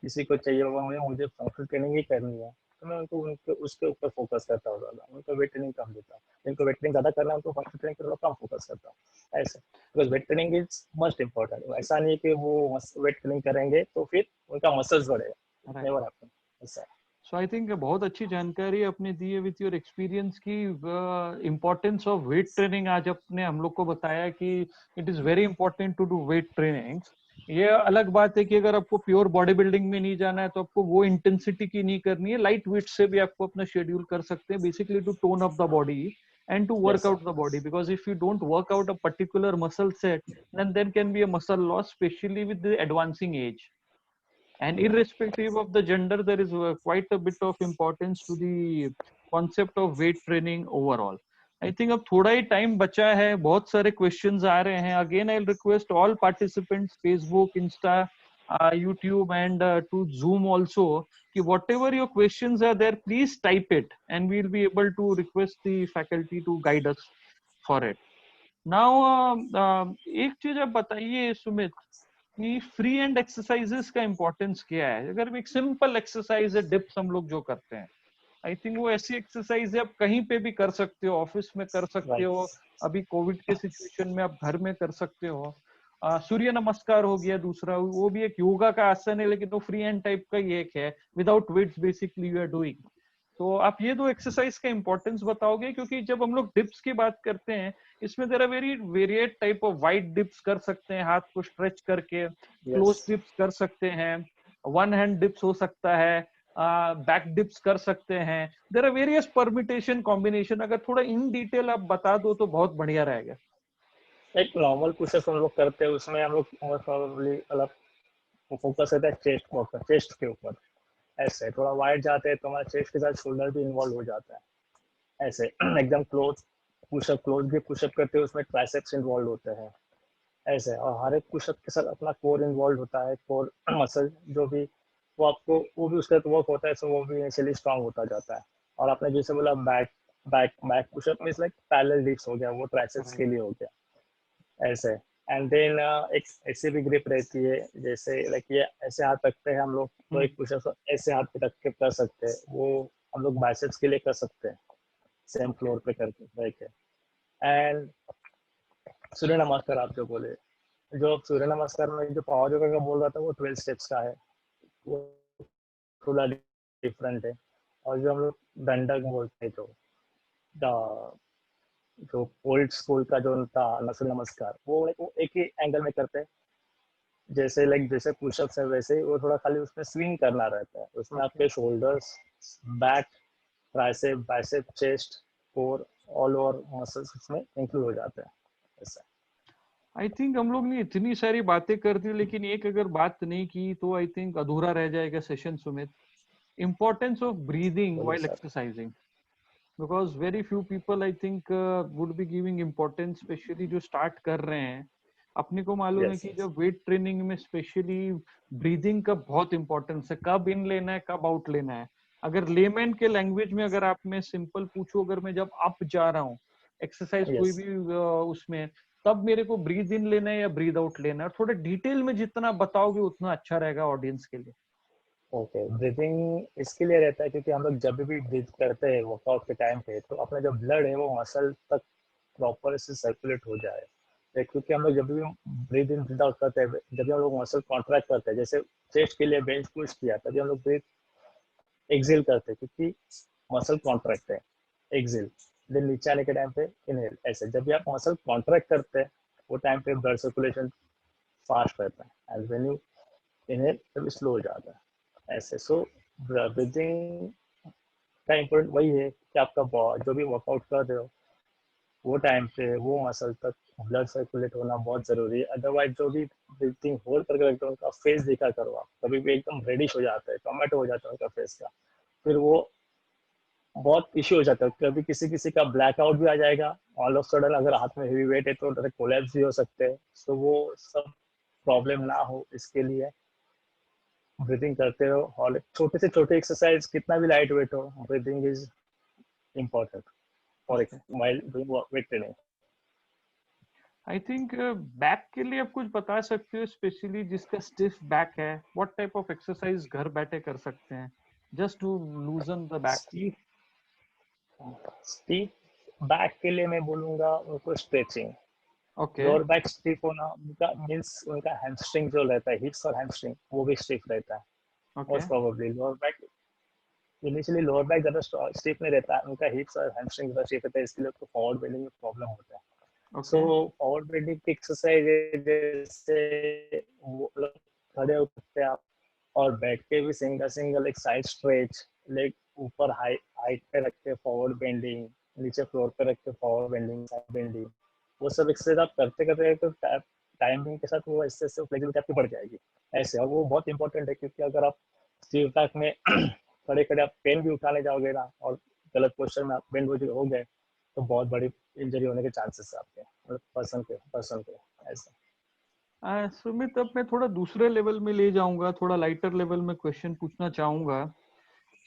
किसी को चाहिए होगा मुझे फंक्शनल ट्रेनिंग ही करनी है, तो मैं उनको उनके उसके ऊपर फोकस करता हूँ ज़्यादा, उनको वेट ट्रेनिंग कम देता हूँ। जिनको वेट ट्रेनिंग ज़्यादा करना है उनको फंक्शनल ट्रेनिंग पर कम फोकस करता हूँ ऐसे, because weight training is must important. ऐसा नहीं है कि वो वेट ट्रेनिंग करेंगे तो फिर उनका मसल्स बढ़ेगा, नेवर हैपन ऐसा। सो आई थिंक बहुत अच्छी जानकारी आपने दी है विथ योर एक्सपीरियंस की इम्पोर्टेंस ऑफ वेट ट्रेनिंग। आज आपने हम लोग को बताया कि it is very important to do weight training. ये अलग बात है कि अगर आपको प्योर बॉडी बिल्डिंग में नहीं जाना है तो आपको वो इंटेंसिटी की नहीं करनी है, लाइट वेट से भी आपको अपना शेड्यूल कर सकते हैं, basically to tone up the body and to work Yes, sir. out the body, because if you don't work out a particular muscle set, then there can be a muscle loss, especially with the advancing age. And irrespective of the gender, there is quite a bit of importance to the concept of weight training overall. I think अब थोड़ा ही टाइम बचा है, बहुत सारे क्वेश्चंस आ रहे हैं. Again I request all participants, Facebook, Insta, YouTube and to Zoom also, कि whatever your questions are there, please type it and we'll be able to request the faculty to guide us for it. Now एक चीज आप बताइए सुमित, कि फ्री एंड एक्सरसाइजेस का इंपॉर्टेंस क्या है? अगर एक सिंपल एक्सरसाइज है डिप्स हम लोग जो करते हैं, आई थिंक वो ऐसी एक्सरसाइज है आप कहीं पे भी कर सकते हो, ऑफिस में कर सकते Right. हो, अभी कोविड के सिचुएशन में आप घर में कर सकते हो. सूर्य नमस्कार हो गया दूसरा, वो भी एक योगा का आसन है लेकिन वो फ्री हैंड टाइप का ही एक है, without weights basically you are doing. तो आप ये दो एक्सरसाइज का इंपॉर्टेंस बताओगे? क्योंकि जब हम लोग डिप्स की बात करते हैं, इसमें there are very varied type of wide dips कर सकते हैं, हाथ को स्ट्रेच करके, क्लोज Yes. डिप्स कर सकते हैं, वन हैंड डिप्स हो सकता है, बैक डिप्स कर सकते हैं. There are various permutation combination. अगर थोड़ा इन डिटेल आप बता दो तो बहुत बढ़िया रहेगा. एक नॉर्मल पुशअप हम लोग करते हैं, उसमें हम लोग प्रोबेबली अलग फोकस करते हैं चेस्ट के ऊपर, चेस्ट के ऊपर ऐसे थोड़ा वाइड जाते हैं तो हमारा चेस्ट के साथ शोल्डर भी इन्वॉल्व हो जाता है ऐसे। एकदम क्लोज पुशअप, क्लोज भी पुशअप करते हैं, उसमें ट्राइसेप्स इन्वॉल्व होते हैं ऐसे। और हर एक पुशअप के साथ अपना कोर इन्वॉल्व होता है, कोर मसल जो भी वो आपको वो भी उसका वर्क होता है, सो वो भी इनिशियली स्ट्रांग होता जाता है। और आपने जैसे बोला बैक बैक बैक पुशअप में लाइक पैरेलल डिप्स हो गया, वो ट्राइसेप्स के लिए हो गया ऐसे। एंड देन एक ऐसी भी ग्रिप रहती है, जैसे लाइक ये ऐसे हाथ रखते हैं हम लोग तो एक पुशअप ऐसे हाथ पे रख के कर सकते हैं, वो हम लोग बाइसेप्स के लिए कर सकते हैं सेम फ्लोर पे करके रह के। एंड सूर्य नमस्कार आप जो बोले, जो सूर्य नमस्कार में जो पावर योगा का बोल रहा था वो 12 स्टेप्स का है, वो थोड़ा डिफरेंट है। और जो हम लोग दंडक बोलते हैं, जो ओल्ड स्कूल का जो था सूर्य नमस्कार, वो एक ही एंगल में करते हैं, जैसे लाइक जैसे पुशअप्स है वैसे ही, वो थोड़ा खाली उसमें स्विंग करना रहता है, उसमें आपके shoulders, back, tricep, bicep, chest, core, all over muscles इसमें इंक्लूड हो जाते हैं ऐसा। आई थिंक हम लोग ने इतनी सारी बातें कर दी, लेकिन एक अगर बात नहीं की तो आई थिंक अधूरा रह जाएगा session Sumit. Importance of breathing बोलिए while sir. exercising, because very few people I think would be giving importance, especially जो start कर रहे हैं. अपने को मालूम है यस कि यस। जब वेट ट्रेनिंग में स्पेशली ब्रीदिंग का बहुत इंपॉर्टेंस है, कब इन लेना है कब आउट लेना है. अगर लेमैन के लैंग्वेज में अगर आप में सिंपल पूछो, अगर मैं जब अप जा रहा हूँ एक्सरसाइज कोई यस। भी उसमें, तब मेरे को ब्रीद इन लेना है या ब्रीद आउट लेना है? थोड़ा डिटेल में जितना बताओगे उतना अच्छा रहेगा ऑडियंस के लिए. ओके, ब्रीथिंग इसके लिए रहता है क्योंकि हम लोग जब भी ब्रीथ करते हैं वर्कआउट के टाइम पे, तो अपना जो ब्लड है वो मसल तक प्रॉपर से सर्कुलेट हो जाए, क्योंकि हम लोग जब भी ब्रीथ इन ब्रीथ आउट करते हैं, जब भी हम लोग मसल कॉन्ट्रैक्ट करते हैं, जैसे चेस्ट के लिए बेंच पुश किया, तभी हम लोग ब्रीथ एक्सेल करते हैं क्योंकि मसल कॉन्ट्रैक्ट है। एक्सेल, देन नीचे आने के टाइम पे इनहेल। ऐसे जब भी आप मसल कॉन्ट्रैक्ट करते हैं वो टाइम पे ब्लड सर्कुलेशन फास्ट रहता है, एंड व्हेन यू इनहेल तब स्लो हो जाता है ऐसे। सो ब्रीथिंग का इम्पोर्टेंट वही है कि आपका जो भी वर्कआउट कर रहे हो वो टाइम पे वो मसल तक ब्लड सर्कुलेट होना बहुत जरूरी है। अदरवाइज जो भी ब्रीथिंग होल्ड करके रखते हो उनका फेस देखा करो आप, कभी भी एकदम रेडिश हो जाता है, टोमेटो हो जाता है उनका फेस का, फिर वो बहुत इश्यू हो जाता है। कभी किसी किसी का ब्लैकआउट भी आ जाएगा, ऑल ऑफ सडन अगर हाथ में हेवी वेट है तो कोलैप्स भी हो सकते हैं। तो वो सब प्रॉब्लम ना हो इसके लिए ब्रीथिंग करते रहो, और छोटे से छोटे एक्सरसाइज कितना भी लाइट वेट हो, breathing is important for Okay. While doing weight training. I think back के लिए आप कुछ बता सकते हो, स्पेशली जिसका स्टिफ बैक है, व्हाट टाइप ऑफ एक्सरसाइज घर बैठे कर सकते हैं just to loosen the back? Stiff back के लिए मैं बोलूंगा उनको stretching. Okay, lower back stiff होना उनका मीन्स उनका हैमस्ट्रिंग जो रहता है, हिप्स और हैमस्ट्रिंग वो भी स्टिफ रहता है okay, most probably. Lower back initially lower back ज्यादा स्टिफ नहीं रहता है, उनका हिप्स और हैमस्ट्रिंग ज्यादा स्टिफ रहता है, इसके लिए तो फॉरवर्ड बेंडिंग में प्रॉब्लम होता है। सो ओके, फॉरवर्ड बेंडिंग की एक्सरसाइज जैसे वो लोग खड़े होते हैं आप, और बैठ के भी सिंगल सिंगल एक साइड स्ट्रेच, लेग ऊपर हाइट पे रख के फॉरवर्ड बेंडिंग, नीचे फ्लोर पे रख के फॉरवर्ड बेंडिंग, साइड बेंडिंग, वो सब एक्सरसाइज आप करते करते तो टाइमिंग के साथ वो इससे फ्लेक्सिबिलिटी आपकी बढ़ जाएगी ऐसे। और वो बहुत इंपॉर्टेंट है क्योंकि अगर आप स्टीव बैक में खड़े खड़े आप पेन भी उठाने जाओगे ना, और गलत पोस्टर में आप बेंड हो गए तो बहुत बड़ी इंजरी होने के चांसेस है आपके, मतलब पर्सन के ऐसे। सुमित, अब मैं थोड़ा दूसरे लेवल में ले जाऊंगा, थोड़ा लाइटर लेवल में क्वेश्चन पूछना चाहूंगा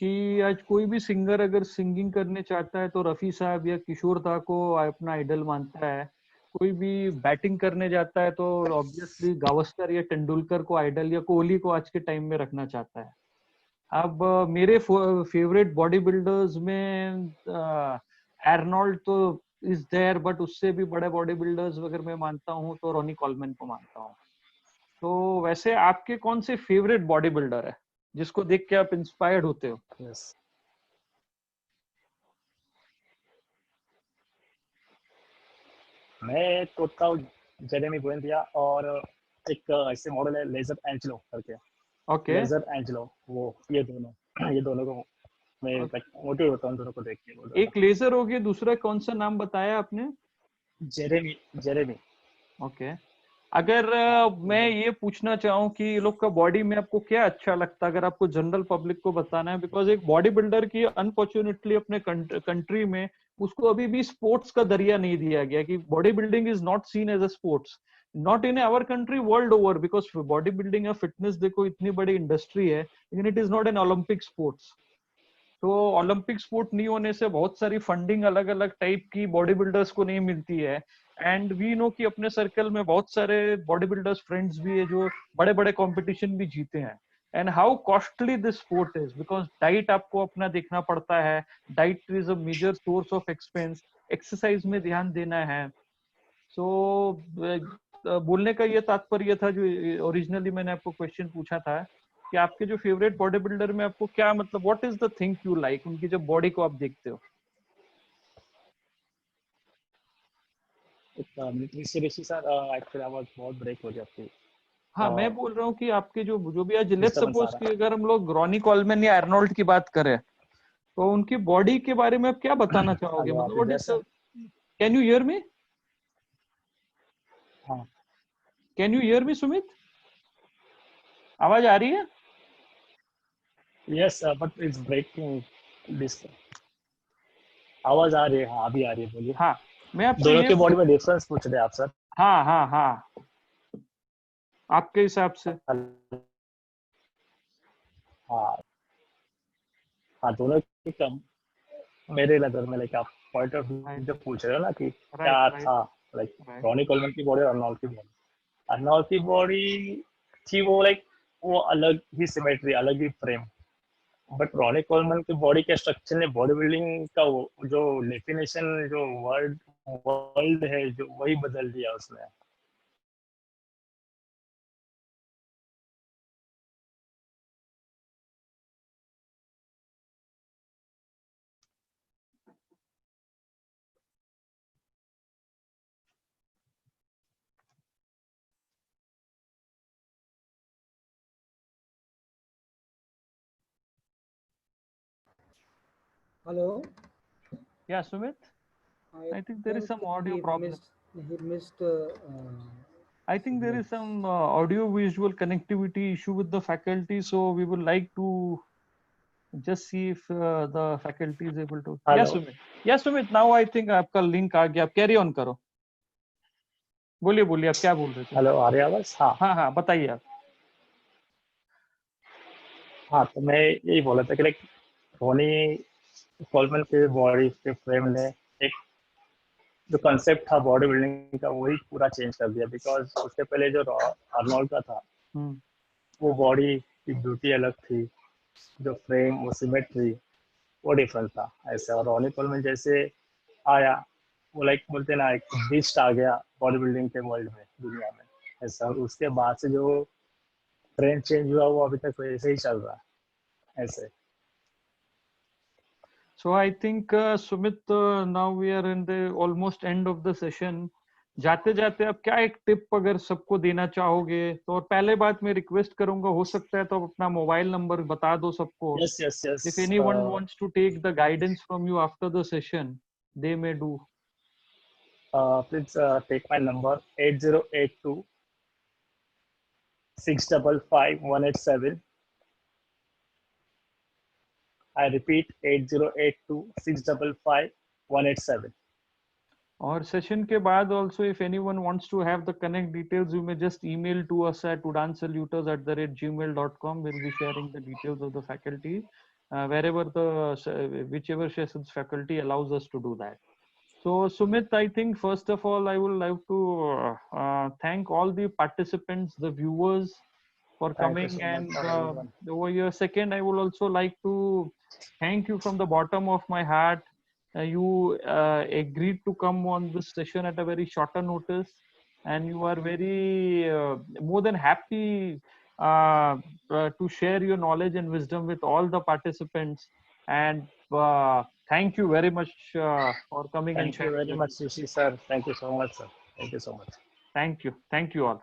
कि आज कोई भी सिंगर अगर सिंगिंग करने चाहता है तो रफी साहब या किशोर दा को अपना आइडल मानता है। कोई भी बैटिंग करने जाता है तो ऑब्वियसली गावस्कर या तेंदुलकर को आइडल, या कोहली को आज के टाइम में रखना चाहता है। अब मेरे फेवरेट बॉडी बिल्डर्स में एर्नोल्ड तो इज देयर, बट उससे भी बड़े बॉडी बिल्डर्स अगर मैं मानता हूँ तो रॉनी कॉलमैन को मानता हूँ। तो वैसे आपके कौन से फेवरेट बॉडी बिल्डर है जिसको देख के आप इंस्पायर्ड होते हो? यस, मैं सोचता हूँ जेरेमी बुएंदिया, और एक ऐसे मॉडल है लेजर एंजलो करके, ओके, लेजर एंजलो, वो ये दोनों को मैं मोटिवेट होता हूँ दोनों को देख के वो दोनों। एक लेजर हो गया, दूसरा कौन सा नाम बताया आपने? जेरेमी जेरेमी ओके, अगर हाँ मैं ये पूछना चाहूँ कि ये लोग का बॉडी में आपको क्या अच्छा लगता है, अगर आपको जनरल पब्लिक को बताना है, बिकॉज एक बॉडी बिल्डर की अनफॉर्चुनेटली अपने कंट्री में उसको अभी भी स्पोर्ट्स का दरिया नहीं दिया गया, कि body building is not seen as a sports, not in our country, world over, because body building या फिटनेस देखो इतनी बड़ी इंडस्ट्री है, लेकिन it is not an Olympic sports. तो ओलंपिक स्पोर्ट नहीं होने से बहुत सारी फंडिंग अलग अलग टाइप की बॉडी बिल्डर्स को नहीं मिलती है। एंड वी नो कि अपने सर्कल में बहुत सारे बॉडी बिल्डर्स फ्रेंड्स भी है जो बड़े बड़े कंपटीशन भी जीते हैं। And how costly this sport is, because diet आपको अपना देखना पड़ता है, diet is a major source of expense, exercise में ध्यान देना है। सो बोलने का ये तात्पर्य था, जो ओरिजिनली मैंने आपको क्वेश्चन पूछा था, कि आपके जो फेवरेट बॉडी बिल्डर में आपको क्या, मतलब what is the thing you like, उनकी जब बॉडी को आप देखते हो? मिलिट्री से ऋषि सर, एक्चुअली आवाज बहुत ब्रेक हो जाती है, हाँ, मैं बोल रहा हूँ कि आपके जो जो भी आज, लेट्स डिस्टर्बेंस आ सपोज रहा कि अगर हम लोग रॉनी कॉलमैन या आर्नोल्ड की बात करें तो उनकी बॉडी के बारे में आप क्या बताना है। चाहोगे, हेलो, मतलब आप व्हाट इधर is sir? The, can you hear me? हाँ, can you hear me Sumit? आवाज आ रही है? Yes but it's breaking this. आवाज आ रही है, हाँ अभी आ रही है, बोलिए। हाँ, मैं आपसे दोनों ये के बॉडी में डिफरेंस पूछ रहे हैं आप सर? हाँ हाँ हाँ, आपके हिसाब से। हाँ हाँ, दोनों की कम मेरे नजर में, लाइक आप पॉइंट ऑफ व्यू राइट, जो पूछ रहे हो ना कि राइट, क्या राइट, था, लाइक राइट। रॉनी कोलमन की बॉडी और अर्नोल्ड की बॉडी। अर्नोल्ड की बॉडी थी वो लाइक वो अलग ही सिमेट्री, अलग ही फ्रेम, बट रॉनी कोलमन की बॉडी के स्ट्रक्चर ने बॉडी बिल्डिंग का वो जो डेफिनेशन, जो वर्ल्ड वर्ल्ड है जो वही बदल दिया उसने। Hello. Yeah, Sumit. I think there is some audio he problem. missed. He missed. I think there is signals. some audio visual connectivity issue with the faculty, so we would like to just see if the faculty is able to. Yes, hello Sumit. Yes, Sumit. Now I think आपका link आ गया. आप carry on करो. बोलिए बोलिए आप क्या बोल रहे थे? हेलो आ रही आवाज? हाँ हाँ हाँ बताइए आप. हाँ, तो मैं यही बोला था कि लाइक धोनी कोलमन के बॉडी के फ्रेम ने एक जो कंसेप्ट था बॉडी बिल्डिंग का वही पूरा चेंज कर दिया, बिकॉज उसके पहले जो आर्नोल्ड का था हम्म. वो बॉडी की ब्यूटी अलग थी, जो फ्रेम वो सिमेट्री वो डिफरेंट था ऐसे। और रॉनी कोलमन जैसे आया वो लाइक बोलते ना एक बीस्ट आ गया बॉडी बिल्डिंग के वर्ल्ड में, दुनिया में ऐसा। और उसके बाद से जो ट्रेंड चेंज हुआ वो अभी तक वैसे ही चल रहा है ऐसे। So I think Sumit, now we are in the almost end of the session. जाते जाते आप क्या एक टिप अगर सबको देना चाहोगे तो, और पहले बात मैं रिक्वेस्ट करूंगा हो सकता है तो आप अपना मोबाइल नंबर बता दो सबको. Yes yes yes If anyone wants to take the guidance from you after the session, they may do. Please take my number 8082 655 187। I repeat 8082 655 187। और सेशन के बाद also if anyone wants to have the connect details, you may just email to us at udansaluters@gmail.com. We'll be sharing the details of the faculty wherever whichever sessions faculty allows us to do that. So Sumit, I think first of all I would like to thank all the participants, the viewers for thank you coming, so much and for everyone. over here. Second, I would also like to thank you from the bottom of my heart. You agreed to come on this session at a very shorter notice, and you are very more than happy to share your knowledge and wisdom with all the participants. And thank you very much for coming and thank you sharing very your much wisdom. Rishi sir, thank you so much sir, thank you so much. Thank you all.